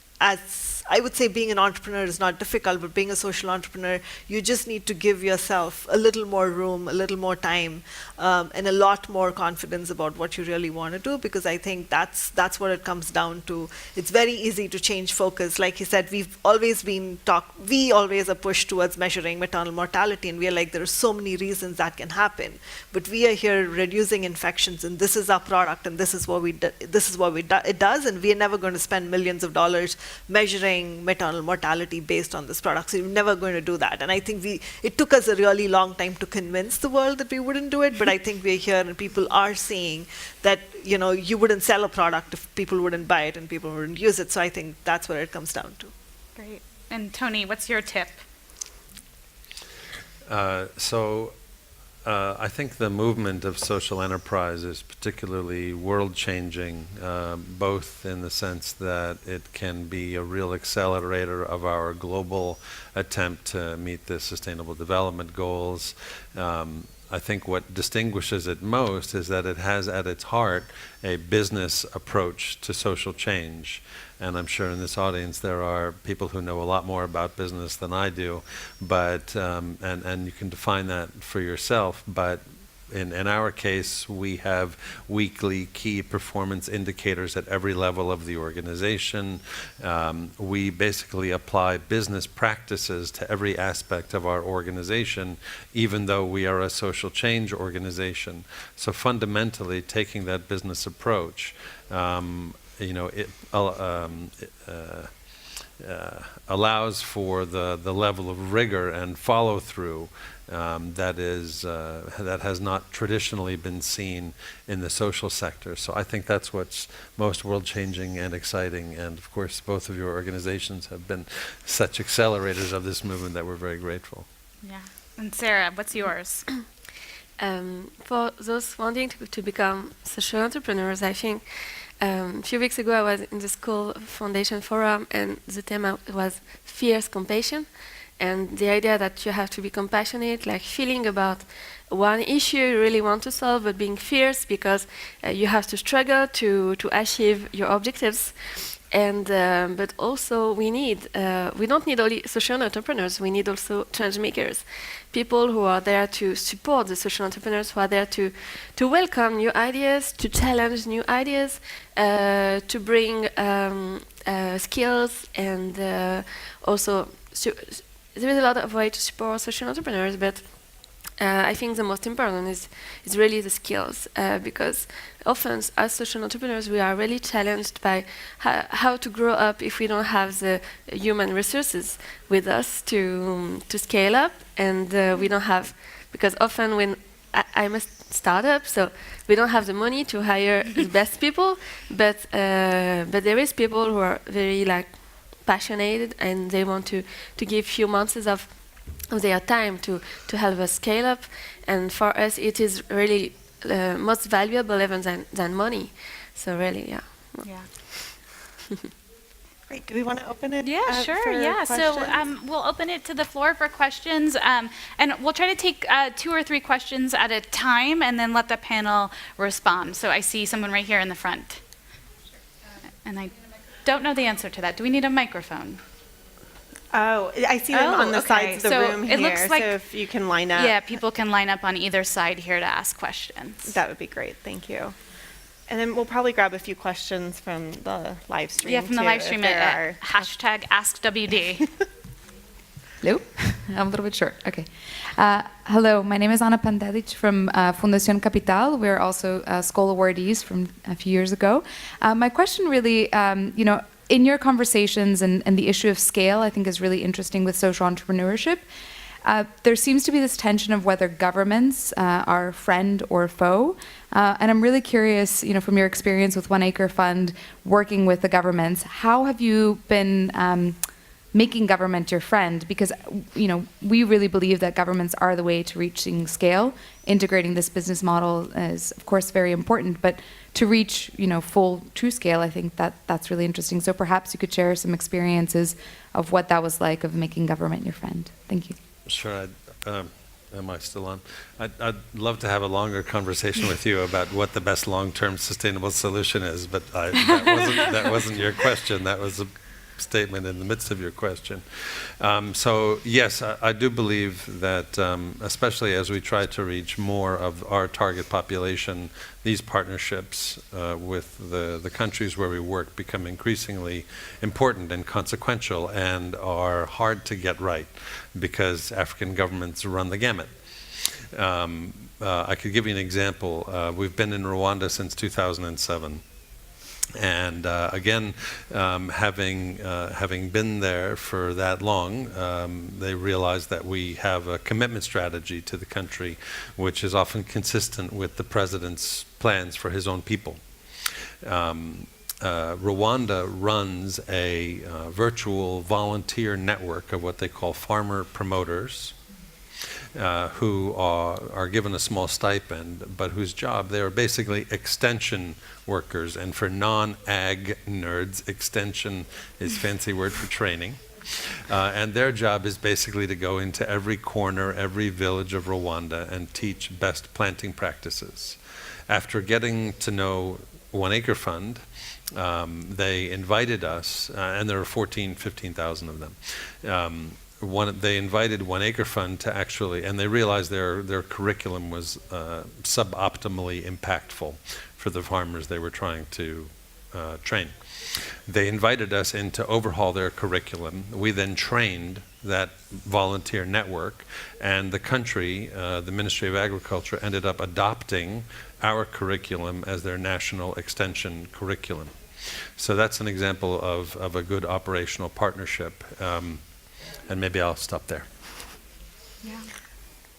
I would say being an entrepreneur is not difficult, but being a social entrepreneur, you just need to give yourself a little more room, a little more time, and a lot more confidence about what you really want to do, because I think that's what it comes down to. It's very easy to change focus. Like you said, we always are pushed towards measuring maternal mortality, and we are like, there are so many reasons that can happen. But we are here reducing infections, and this is our product, and this is what it does, and we are never going to spend millions of dollars measuring maternal mortality based on this product. So we're never going to do that. And I think it took us a really long time to convince the world that we wouldn't do it, but I think we're here and people are seeing that, you wouldn't sell a product if people wouldn't buy it and people wouldn't use it. So I think that's what it comes down to. Great. And Tony, what's your tip? I think the movement of social enterprise is particularly world-changing, both in the sense that it can be a real accelerator of our global attempt to meet the Sustainable Development Goals. I think what distinguishes it most is that it has at its heart a business approach to social change. And I'm sure in this audience there are people who know a lot more about business than I do, but and you can define that for yourself. But in our case, we have weekly key performance indicators at every level of the organization. We basically apply business practices to every aspect of our organization, even though we are a social change organization. So fundamentally, taking that business approach, it allows for the level of rigor and follow through that has not traditionally been seen in the social sector. So I think that's what's most world-changing and exciting. And of course, both of your organizations have been such accelerators of this movement that we're very grateful. Yeah. And Sarah, what's yours? For those wanting to become social entrepreneurs, I think a few weeks ago I was in the school foundation forum, and the theme was fierce compassion, and the idea that you have to be compassionate, like feeling about one issue you really want to solve, but being fierce because you have to struggle to achieve your objectives. And but also we don't need only social entrepreneurs, we need also change makers, people who are there to support the social entrepreneurs, who are there to welcome new ideas, to challenge new ideas, to bring skills, and also there is a lot of ways to support social entrepreneurs, but I think the most important is really the skills, because often as social entrepreneurs we are really challenged by how to grow up if we don't have the human resources with us to scale up, and we don't have, because often when I'm a startup, so we don't have the money to hire the best people, but there is people who are very passionate, and they want to give few months of their time to help us scale up. And for us it is really most valuable even than money. So really, yeah. Great. Do we want to open it? Yeah, up sure. for Yeah. So questions? we'll open it to the floor for questions, and we'll try to take 2 or 3 questions at a time, and then let the panel respond. So I see someone right here in the front, and I don't know the answer to that. Do we need a microphone? Oh, I see them on the sides of the So room it here. looks like- so if you can line up, Yeah, people can line up on either side here to ask questions. that would be great. Thank you. And then we'll probably grab a few questions from the live stream. Yeah, from the too, live if stream there at are. #AskWD. Hello? I'm a little bit short. Okay. Hello, my name is Ana Pandelic from Fundación Capital. We're also School awardees from a few years ago. My question really, in your conversations and the issue of scale, I think is really interesting with social entrepreneurship. There seems to be this tension of whether governments are friend or foe. And I'm really curious, from your experience with One Acre Fund, working with the governments, how have you been making government your friend? Because, we really believe that governments are the way to reaching scale. Integrating this business model is, of course, very important, but to reach, full true scale, I think that's really interesting. So perhaps you could share some experiences of what that was like of making government your friend. Thank you. Sure. Am I still on? I'd love to have a longer conversation with you about what the best long-term sustainable solution is, but that wasn't your question. That was a statement in the midst of your question. So yes, I do believe that, especially as we try to reach more of our target population, these partnerships with the countries where we work become increasingly important and consequential, and are hard to get right because African governments run the gamut. I could give you an example. We've been in Rwanda since 2007. And again, having been there for that long, they realized that we have a commitment strategy to the country, which is often consistent with the president's plans for his own people. Rwanda runs a virtual volunteer network of what they call farmer promoters. who are given a small stipend, but whose job, they are basically extension workers. And for non-ag nerds, extension is fancy word for training. And their job is basically to go into every corner, every village of Rwanda and teach best planting practices. After getting to know One Acre Fund, they invited us, and there are 15,000 of them. They invited One Acre Fund to actually, and they realized their curriculum was suboptimally impactful for the farmers they were trying to train. They invited us in to overhaul their curriculum. We then trained that volunteer network, and the country, the Ministry of Agriculture, ended up adopting our curriculum as their national extension curriculum. So that's an example of a good operational partnership, and maybe I'll stop there. Yeah.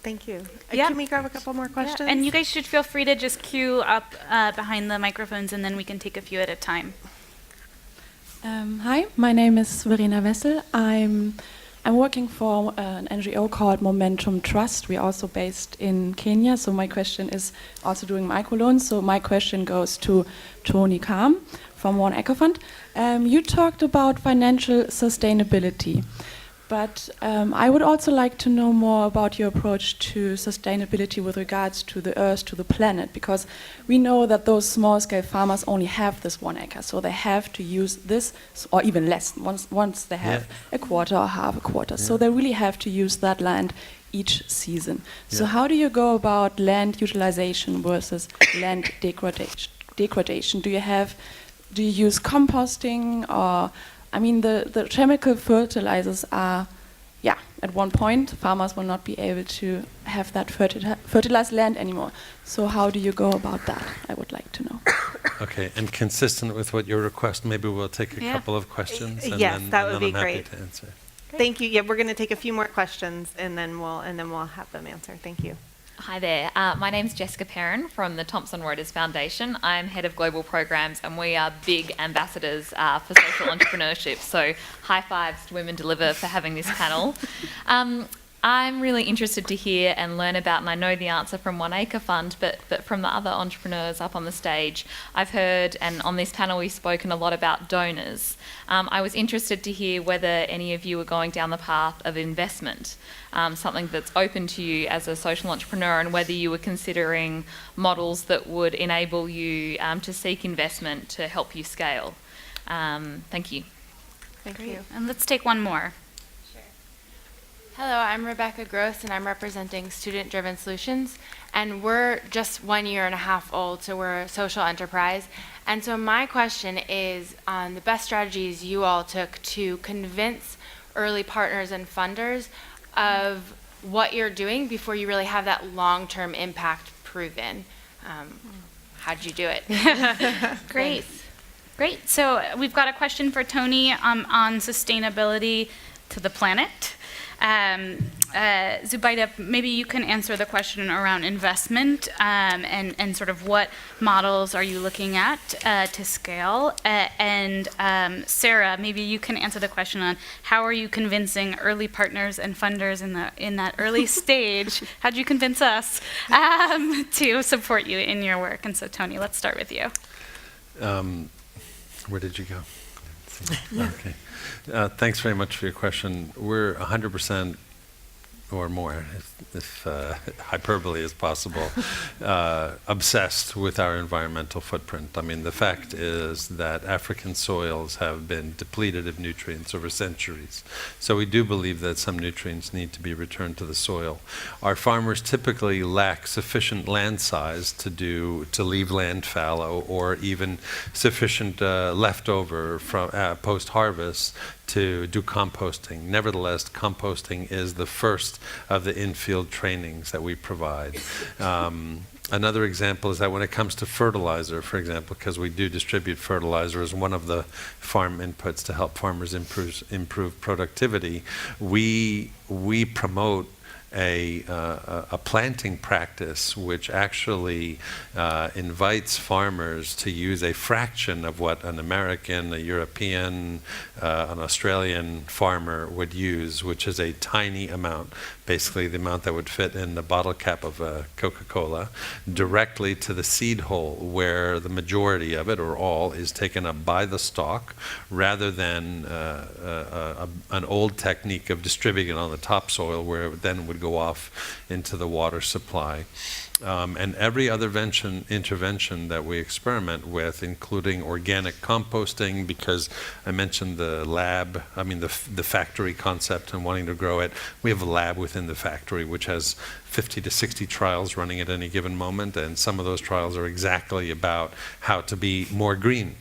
Thank you. Yeah. Can we grab a couple more questions? Yeah. And you guys should feel free to just queue up behind the microphones, and then we can take a few at a time. Hi, my name is Verena Wessel. I'm working for an NGO called Momentum Trust. We're also based in Kenya, so my question is also doing microloans. So my question goes to Tony Kam from One Acre Fund. You talked about financial sustainability, but I would also like to know more about your approach to sustainability with regards to the earth, to the planet, because we know that those small-scale farmers only have this 1 acre, so they have to use this, or even less, once they have a quarter or half a quarter. Yeah. So they really have to use that land each season. Yeah. So how do you go about land utilization versus land degradation? Do you use composting, or I mean, the chemical fertilizers are, at one point, farmers will not be able to have that fertilized land anymore. So how do you go about that? I would like to know. Okay, and consistent with what your request, maybe we'll take a couple of questions, and yes, then, that and would then be I'm great. happy to answer. Great. Thank you. Yeah, we're going to take a few more questions, and then we'll have them answer. Thank you. Hi there. My name's Jessica Perrin from the Thomson Reuters Foundation. I'm head of global programs, and we are big ambassadors for social entrepreneurship. So high fives to Women Deliver for having this panel. I'm really interested to hear and learn about, and I know the answer from One Acre Fund, but from the other entrepreneurs up on the stage, I've heard, and on this panel we've spoken a lot about donors. I was interested to hear whether any of you are going down the path of investment, something that's open to you as a social entrepreneur, and whether you were considering models that would enable you to seek investment to help you scale. Thank you. Thank you. And let's take one more. Hello, I'm Rebecca Gross, and I'm representing Student Driven Solutions, and we're just 1.5 years old, so we're a social enterprise. And so my question is on the best strategies you all took to convince early partners and funders of what you're doing before you really have that long-term impact proven. How'd you do it? Great. Great. So we've got a question for Tony on sustainability to the planet. Zubaida, maybe you can answer the question around investment and sort of what models are you looking at to scale. And Sarah, maybe you can answer the question on how are you convincing early partners and funders in that early stage? How'd you convince us to support you in your work? And so, Tony, let's start with you. Where did you go? Okay. Thanks very much for your question. We're 100% or more, if hyperbole is possible, obsessed with our environmental footprint. I mean, the fact is that African soils have been depleted of nutrients over centuries. So we do believe that some nutrients need to be returned to the soil. Our farmers typically lack sufficient land size to leave land fallow, or even sufficient leftover from post-harvest to do composting. Nevertheless, composting is the first of the in-field trainings that we provide. Another example is that when it comes to fertilizer, for example, because we do distribute fertilizer as one of the farm inputs to help farmers improve productivity, we promote a planting practice which actually invites farmers to use a fraction of what an American, a European, an Australian farmer would use, which is a tiny amount basically the amount that would fit in the bottle cap of a Coca-Cola, directly to the seed hole, where the majority of it, or all, is taken up by the stalk, rather than an old technique of distributing it on the topsoil, where it then would go off into the water supply. And every other intervention that we experiment with, including organic composting, because I mentioned the lab, the factory concept and wanting to grow it. We have a lab within the factory which has 50 to 60 trials running at any given moment, and some of those trials are exactly about how to be more green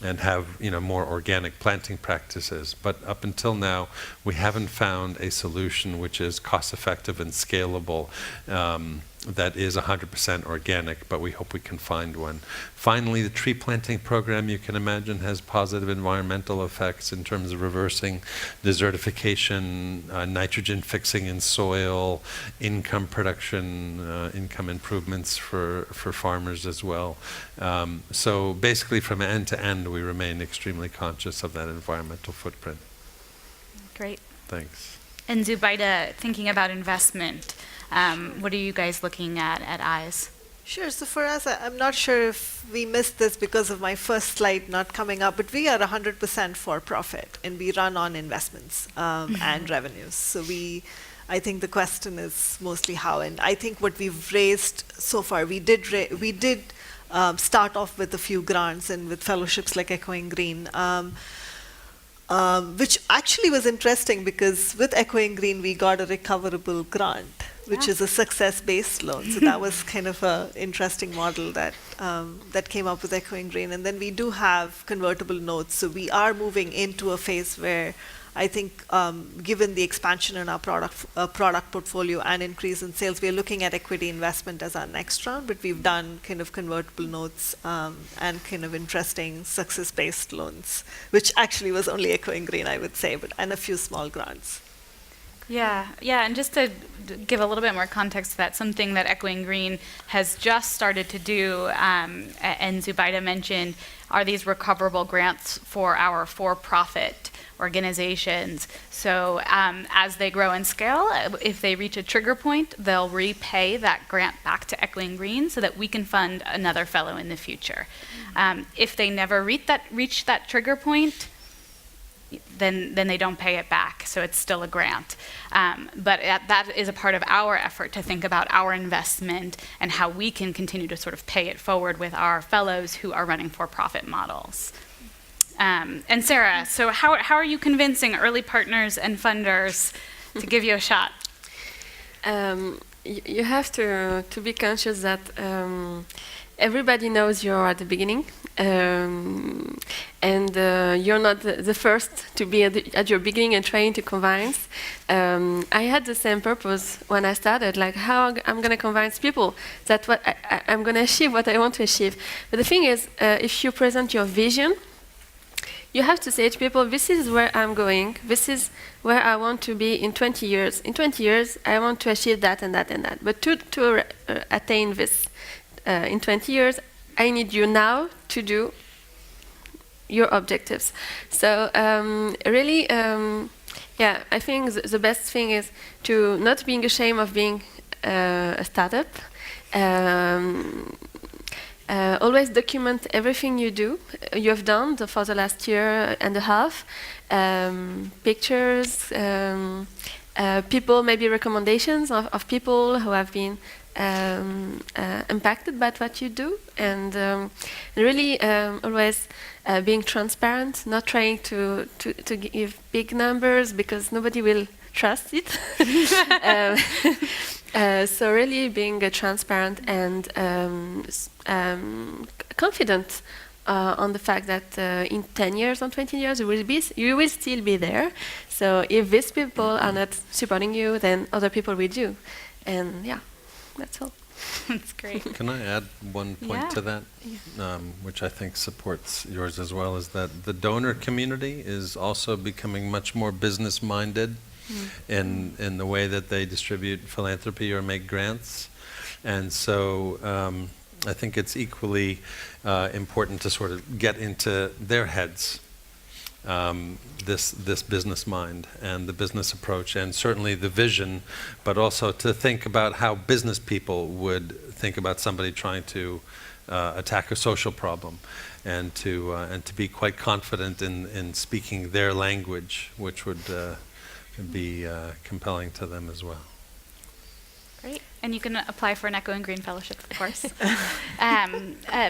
and have more organic planting practices. But up until now, we haven't found a solution which is cost-effective and scalable that is 100% organic, but we hope we can find one. Finally, the tree planting program, you can imagine, has positive environmental effects in terms of reversing desertification, nitrogen fixing in soil, income production, income improvements for farmers as well. So basically, from end to end, we remain extremely conscious of that environmental footprint. Great. Thanks. And Zubaida, thinking about investment, what are you guys looking at EYES? Sure. So for us, I'm not sure if we missed this because of my first slide not coming up, but we are 100% for profit, and we run on investments and revenues. So I think the question is mostly how, and I think what we've raised so far, we did start off with a few grants and with fellowships like Echoing Green. Which actually was interesting, because with Echoing Green, we got a recoverable grant, which is a success-based loan. So that was kind of an interesting model that came up with Echoing Green. And then we do have convertible notes. So we are moving into a phase where I think, given the expansion in our product portfolio and increase in sales, we are looking at equity investment as our next round. But we've done kind of convertible notes and kind of interesting success-based loans, which actually was only Echoing Green, I would say, and a few small grants. Yeah, and just to give a little bit more context to that, something that Echoing Green has just started to do, and Zubaida mentioned, are these recoverable grants for our for-profit organizations. So as they grow and scale, if they reach a trigger point, they'll repay that grant back to Echoing Green so that we can fund another fellow in the future. If they never reach that trigger point, then they don't pay it back, so it's still a grant. But that is a part of our effort to think about our investment and how we can continue to sort of pay it forward with our fellows who are running for-profit models. And Sarah, so how are you convincing early partners and funders to give you a shot? You have to be conscious that everybody knows you're at the beginning, and you're not the first to be at your beginning and trying to convince. I had the same purpose when I started, like how I'm going to convince people that what I'm going to achieve what I want to achieve. But the thing is, if you present your vision, you have to say to people, this is where I'm going, this is where I want to be in 20 years. In 20 years, I want to achieve that and that and that. But to attain this in 20 years, I need you now to do your objectives. So really, I think the best thing is to not being ashamed of being a startup. Always document everything you have done for the last year and a half. Pictures, people, maybe recommendations of people who have been impacted by what you do, and really always being transparent, not trying to give big numbers because nobody will trust it. So really being transparent and confident on the fact that in 10 years, or 20 years, you will still be there. So if these people are not supporting you, then other people will do. And that's all. That's great. Can I add one point to that, which I think supports yours as well, is that the donor community is also becoming much more business-minded in the way that they distribute philanthropy or make grants. And so I think it's equally important to sort of get into their heads this business mind and the business approach, and certainly the vision, but also to think about how business people would think about somebody trying to attack a social problem, and to be quite confident in speaking their language, which would be compelling to them as well. Great. And you can apply for an Echo and Green Fellowship, of course.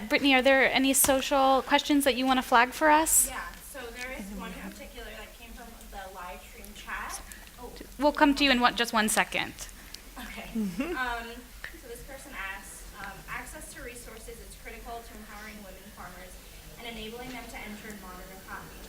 Brittany, are there any social questions that you want to flag for us? Yeah, so there is one in particular that came from the live stream chat. Oh, We'll come to you in just 1 second. okay. So this person asks, access to resources is critical to empowering women farmers and enabling them to enter a modern economy.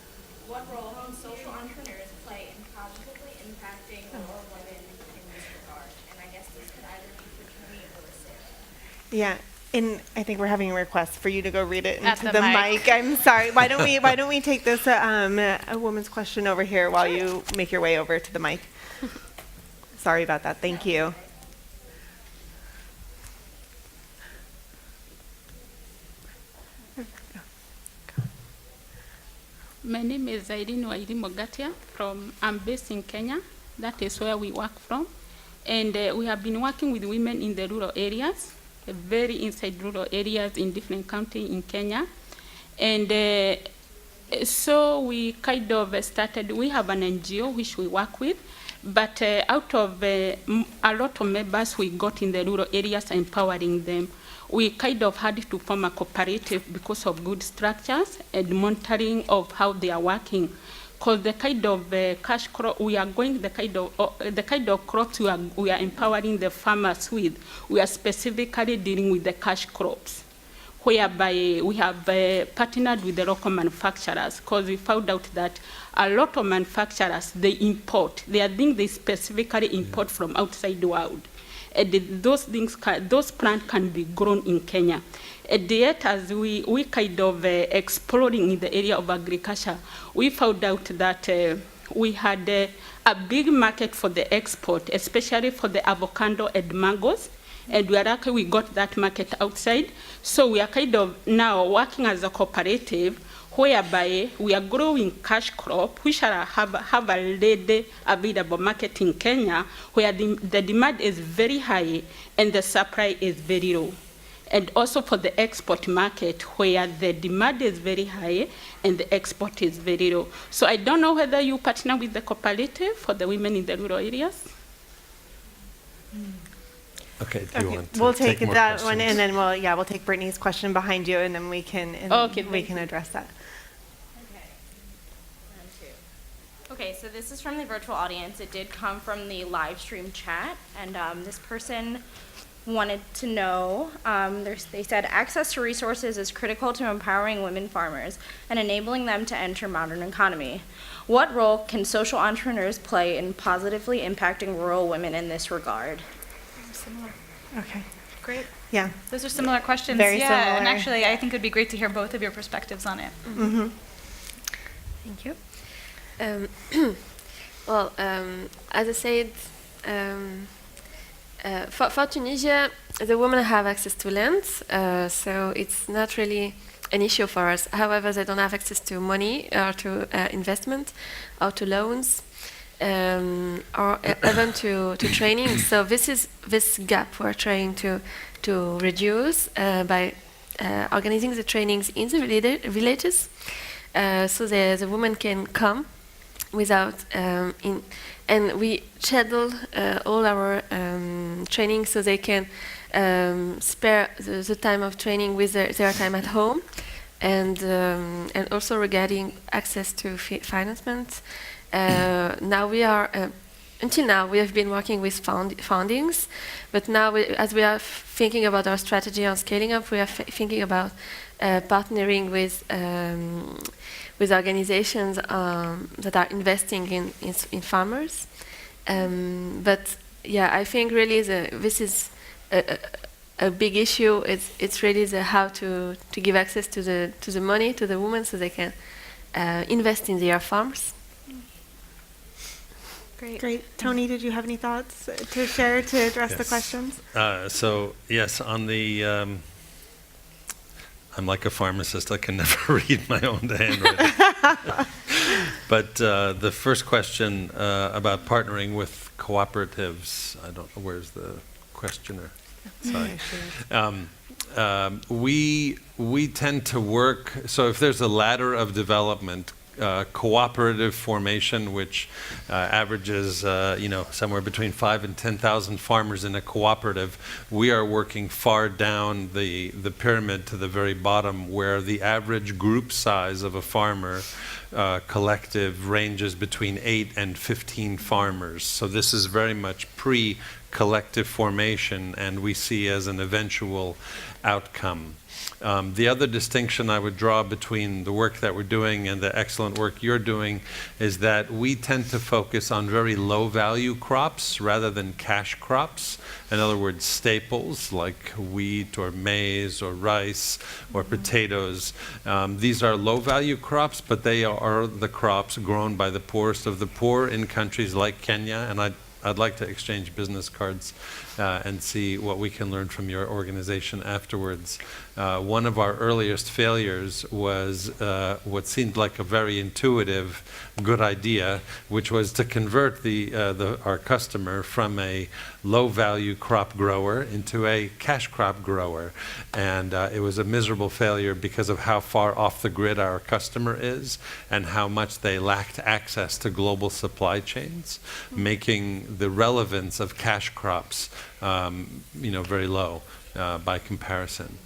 What role can social entrepreneurs play in positively impacting rural women in this regard? And I guess this could either be for Tony or Sarah. Yeah, and I think we're having a request for you to go read it At into the the mic. mic. I'm sorry. Why don't we take this a woman's question over here while you make your way over to the mic? Sorry about that. Thank you. My name is Irene Wairi Mogatia I'm based in Kenya. That is where we work from. And we have been working with women in the rural areas, very inside rural areas in different counties in Kenya. And so we kind of started, we have an NGO which we work with, but out of a lot of members we got in the rural areas empowering them, we kind of had to form a cooperative because of good structures and monitoring of how they are working. Because the kind of cash crop we are going, the kind of crops we are empowering the farmers with, we are specifically dealing with the cash crops, whereby we have partnered with the local manufacturers, because we found out that a lot of manufacturers, they import. They think they specifically import from outside the world. And those plants can be grown in Kenya. And yet, as we kind of exploring in the area of agriculture, we found out that we had a big market for the export, especially for the avocado and mangoes. And we are lucky we got that market outside. So we are kind of now working as a cooperative, whereby we are growing cash crop, which have a ready available market in Kenya, where the demand is very high and the supply is very low. And also for the export market, where the demand is very high and the export is very low. So I don't know whether you partner with the cooperative for the women in the rural areas. Okay, do you want to We'll take more that questions? one, and then we'll take Brittany's question behind you, and then we can address that. Okay. Okay, so this is from the virtual audience. It did come from the live stream chat, and this person wanted to know, they said, access to resources is critical to empowering women farmers and enabling them to enter modern economy. What role can social entrepreneurs play in positively impacting rural women in this regard? Similar. Okay. Great. Yeah. Those are similar questions. Very yeah, similar. and actually, I think it would be great to hear both of your perspectives on it. Mm-hmm. Thank you. Well, as I said, for Tunisia, the women have access to land, so it's not really an issue for us. However, they don't have access to money or to investment or to loans or even to training. So this gap we're trying to reduce by organizing the trainings in the villages, so the women can come without and we schedule all our training so they can spare the time of training with their time at home, and also regarding access to financement. Now we are until now we have been working with foundings, but now as we are thinking about our strategy on scaling up, we are thinking about partnering with organizations that are investing in farmers. But yeah, I think really this is a big issue. It's really the how to give access to the money to the women so they can invest in their farms. Great. Tony, did you have any thoughts to share to address the questions? So yes, on the I'm like a pharmacist. I can never read my own handwriting. But the first question about partnering with cooperatives, I don't know, where's the questioner? Sorry. We tend to work, so if there's a ladder of development, cooperative formation, which averages, somewhere between 5,000 and 10,000 farmers in a cooperative, we are working far down the pyramid to the very bottom, where the average group size of a farmer collective ranges between 8 and 15 farmers. So this is very much pre-collective formation, and we see as an eventual outcome. The other distinction I would draw between the work that we're doing and the excellent work you're doing is that we tend to focus on very low-value crops rather than cash crops. In other words, staples like wheat or maize or rice or potatoes. These are low-value crops, but they are the crops grown by the poorest of the poor in countries like Kenya, and I'd like to exchange business cards and see what we can learn from your organization afterwards. One of our earliest failures was what seemed like a very intuitive, good idea, which was to convert our customer from a low-value crop grower into a cash crop grower. And it was a miserable failure because of how far off the grid our customer is and how much they lacked access to global supply chains, making the relevance of cash crops very low by comparison.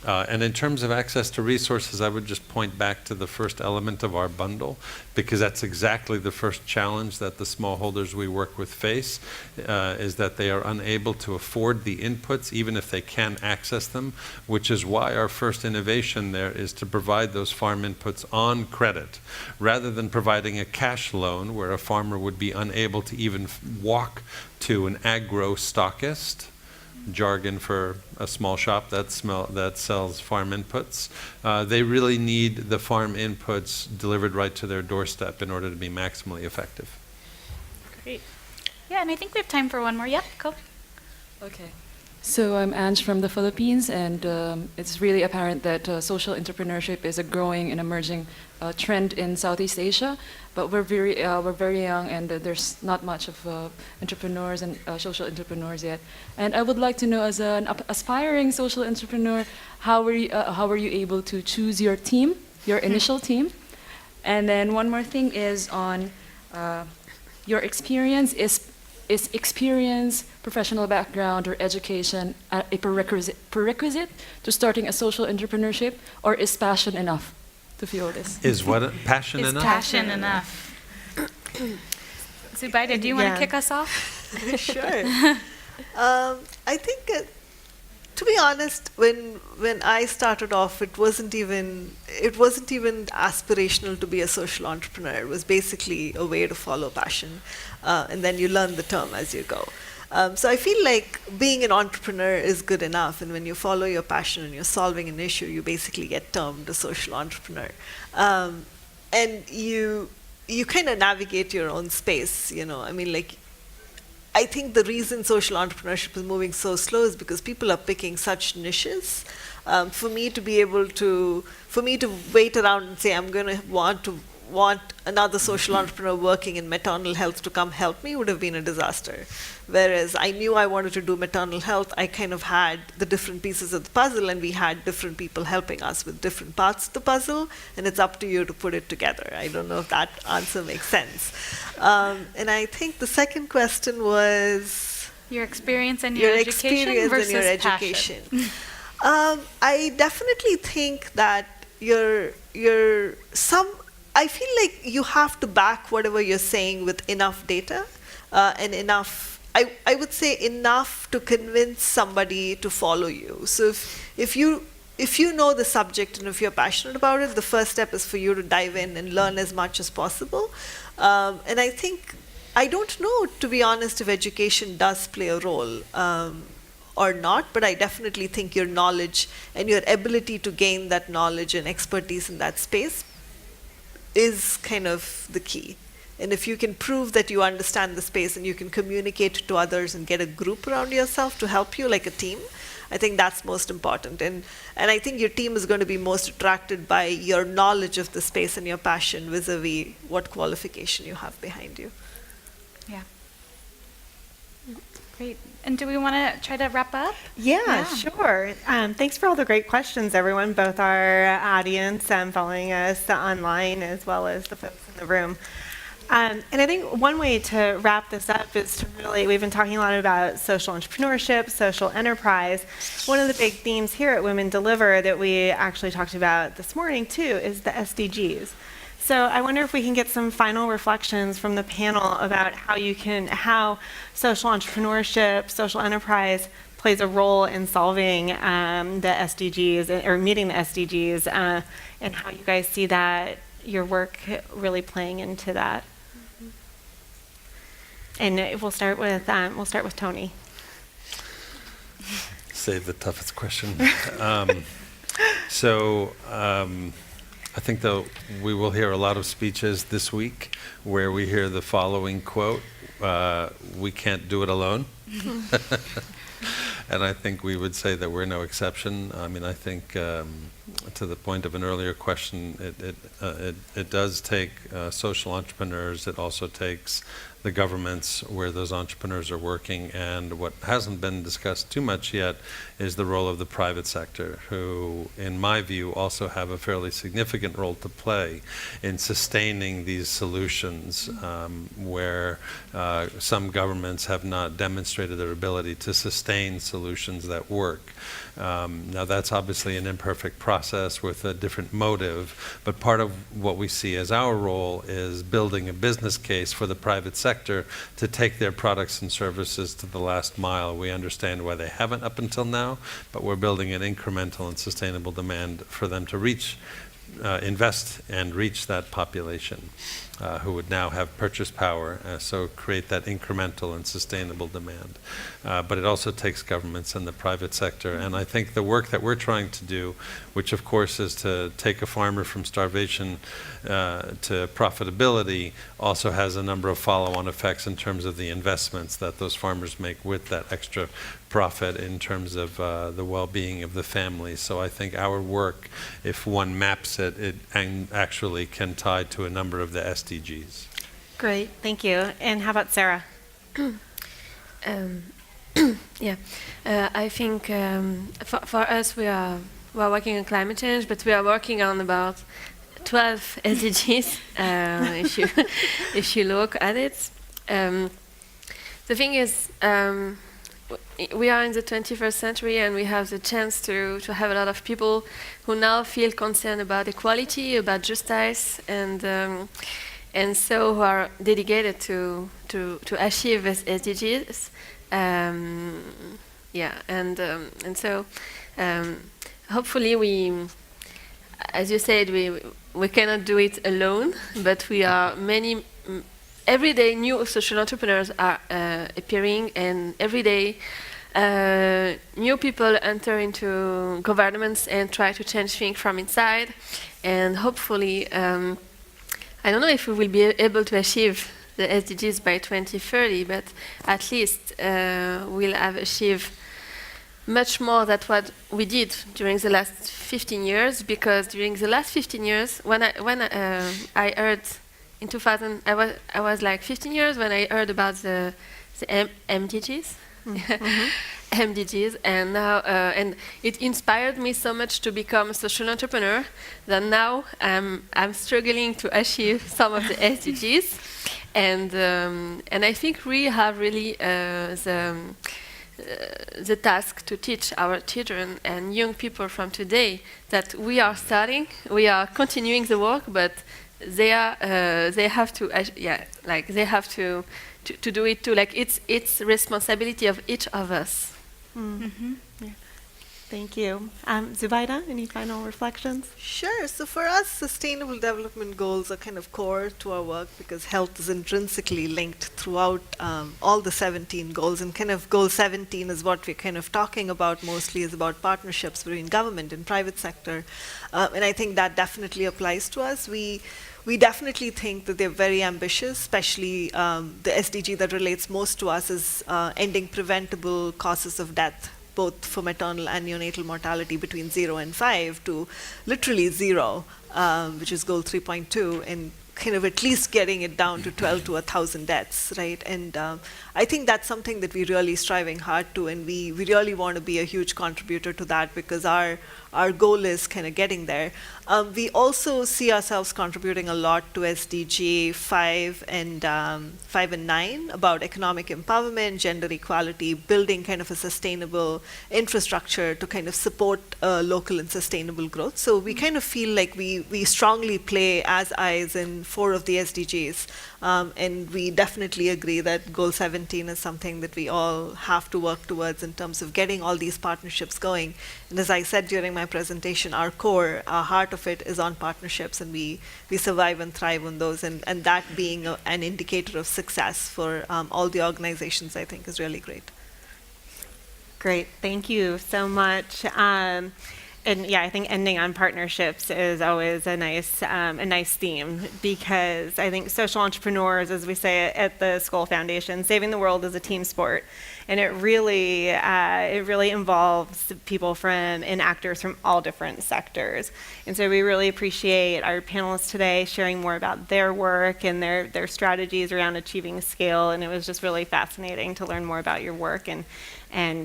And in terms of access to resources, I would just point back to the first element of our bundle, because that's exactly the first challenge that the smallholders we work with face, is that they are unable to afford the inputs, even if they can access them, which is why our first innovation there is to provide those farm inputs on credit, rather than providing a cash loan where a farmer would be unable to even walk to an agro-stockist, jargon for a small shop that sells farm inputs. They really need the farm inputs delivered right to their doorstep in order to be maximally effective. Great. Yeah, and I think we have time for one more. Yeah, cool. Okay. So I'm Ange from the Philippines, and it's really apparent that social entrepreneurship is a growing and emerging trend in Southeast Asia. But we're very young, and there's not much of entrepreneurs and social entrepreneurs yet. And I would like to know, as an aspiring social entrepreneur, how were you able to choose your team, your initial team? And then one more thing is on your experience. Is experience, professional background, or education a prerequisite to starting a social entrepreneurship, or is passion enough to fuel this? Is what? Passion enough? Is passion enough? Zubaida, do you want to kick us off? Sure. I think, to be honest, when I started off, it wasn't even aspirational to be a social entrepreneur. It was basically a way to follow passion, and then you learn the term as you go. So I feel like being an entrepreneur is good enough, and when you follow your passion and you're solving an issue, you basically get termed a social entrepreneur, and you kind of navigate your own space. I think the reason social entrepreneurship is moving so slow is because people are picking such niches. For me to wait around and say I'm going to want another social entrepreneur working in maternal health to come help me would have been a disaster. Whereas I knew I wanted to do maternal health, I kind of had the different pieces of the puzzle, and we had different people helping us with different parts of the puzzle, and it's up to you to put it together. I don't know if that answer makes sense. And I think the second question was your experience and your education versus passion. I definitely think that I feel like you have to back whatever you're saying with enough data and enough, I would say enough to convince somebody to follow you. So if you know the subject and if you're passionate about it, the first step is for you to dive in and learn as much as possible. And I don't know, to be honest, if education does play a role or not, but I definitely think your knowledge and your ability to gain that knowledge and expertise in that space is kind of the key. And if you can prove that you understand the space and you can communicate to others and get a group around yourself to help you, like a team, I think that's most important. And I think your team is going to be most attracted by your knowledge of the space and your passion vis-a-vis what qualification you have behind you. Yeah. Great. And do we want to try to wrap up? Yeah, sure. Thanks for all the great questions, everyone, both our audience following us online as well as the folks in the room. And I think one way to wrap this up is to really, we've been talking a lot about social entrepreneurship, social enterprise. One of the big themes here at Women Deliver that we actually talked about this morning too is the SDGs. So I wonder if we can get some final reflections from the panel about how social entrepreneurship, social enterprise plays a role in solving the SDGs or meeting the SDGs, and how you guys see that your work really playing into that. And we'll start with Tony. Save the toughest question. I think, though, we will hear a lot of speeches this week where we hear the following quote, "We can't do it alone." And I think we would say that we're no exception. I mean, I think to the point of an earlier question, it does take social entrepreneurs. It also takes the governments where those entrepreneurs are working. And what hasn't been discussed too much yet is the role of the private sector, who, in my view, also have a fairly significant role to play in sustaining these solutions, where some governments have not demonstrated their ability to sustain solutions that work. Now, that's obviously an imperfect process with a different motive, but part of what we see as our role is building a business case for the private sector to take their products and services to the last mile. We understand why they haven't up until now, but we're building an incremental and sustainable demand for them to invest and reach that population who would now have purchase power, so create that incremental and sustainable demand. But it also takes governments and the private sector. And I think the work that we're trying to do, which of course is to take a farmer from starvation to profitability, also has a number of follow-on effects in terms of the investments that those farmers make with that extra profit in terms of the well-being of the family. So I think our work, if one maps it, actually can tie to a number of the SDGs. Great, thank you. And how about Sarah? I think for us we are working on climate change, but we are working on about 12 SDGs if you look at it. The thing is, we are in the 21st century and we have the chance to have a lot of people who now feel concerned about equality, about justice, and so who are dedicated to achieve these SDGs. And so hopefully we, as you said, we cannot do it alone, but we are many. Every day new social entrepreneurs are appearing, and every day new people enter into governments and try to change things from inside. And hopefully, I don't know if we will be able to achieve the SDGs by 2030, but at least we'll have achieved much more than what we did during the last 15 years, because during the last 15 years, when I heard in 2000, I was like 15 years when I heard about the MDGs, MDGs, and now and it inspired me so much to become a social entrepreneur that now I'm struggling to achieve some of the SDGs, and I think we have really the task to teach our children and young people from today that we are continuing the work, but they have to they have to do it too. Like it's responsibility of each of us. Yeah. Thank you. Zubaida, any final reflections? Sure. So for us, sustainable development goals are kind of core to our work because health is intrinsically linked throughout all the 17 goals. And kind of goal 17 is what we're kind of talking about mostly, is about partnerships between government and private sector. And I think that definitely applies to us. We definitely think that they're very ambitious, especially the SDG that relates most to us is ending preventable causes of death both for maternal and neonatal mortality between 0 and 5 to literally 0, which is goal 3.2, and kind of at least getting it down to 12 to 1,000 deaths, right? And I think that's something that we're really striving hard to, and we really want to be a huge contributor to that because our goal is kind of getting there. We also see ourselves contributing a lot to SDG 5 and 9 about economic empowerment, gender equality, building kind of a sustainable infrastructure to kind of support local and sustainable growth. So we kind of feel like we strongly play as eyes in 4 of the SDGs. And we definitely agree that Goal 17 is something that we all have to work towards in terms of getting all these partnerships going. And as I said during my presentation, our core, our heart of it is on partnerships, and we survive and thrive on those. And that being an indicator of success for all the organizations, I think, is really great. Great, thank you so much. And yeah, I think ending on partnerships is always a nice theme, because I think social entrepreneurs, as we say at the Skoll Foundation, saving the world is a team sport, and it really involves people and actors from all different sectors. And so we really appreciate our panelists today sharing more about their work and their strategies around achieving scale. And it was just really fascinating to learn more about your work and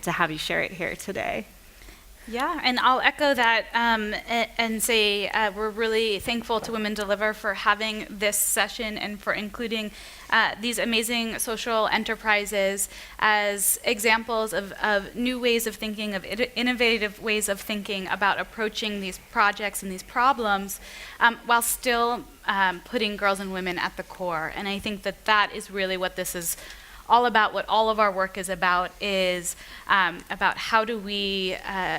to have you share it here today. Yeah, and I'll echo that and say we're really thankful to Women Deliver for having this session and for including these amazing social enterprises as examples of new ways of thinking, of innovative ways of thinking about approaching these projects and these problems while still putting girls and women at the core. And I think that is really what this is all about. What all of our work is about how do we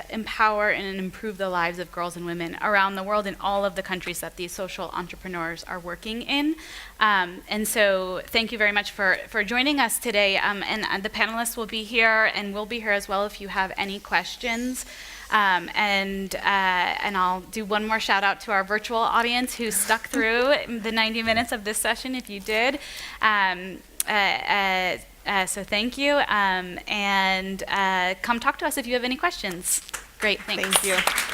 empower and improve the lives of girls and women around the world in all of the countries that these social entrepreneurs are working in. And so thank you very much for joining us today. And the panelists will be here, and we'll be here as well if you have any questions. And I'll do one more shout out to our virtual audience who stuck through the 90 minutes of this session if you did. So thank you, and come talk to us if you have any questions. Great, thanks. Thank you.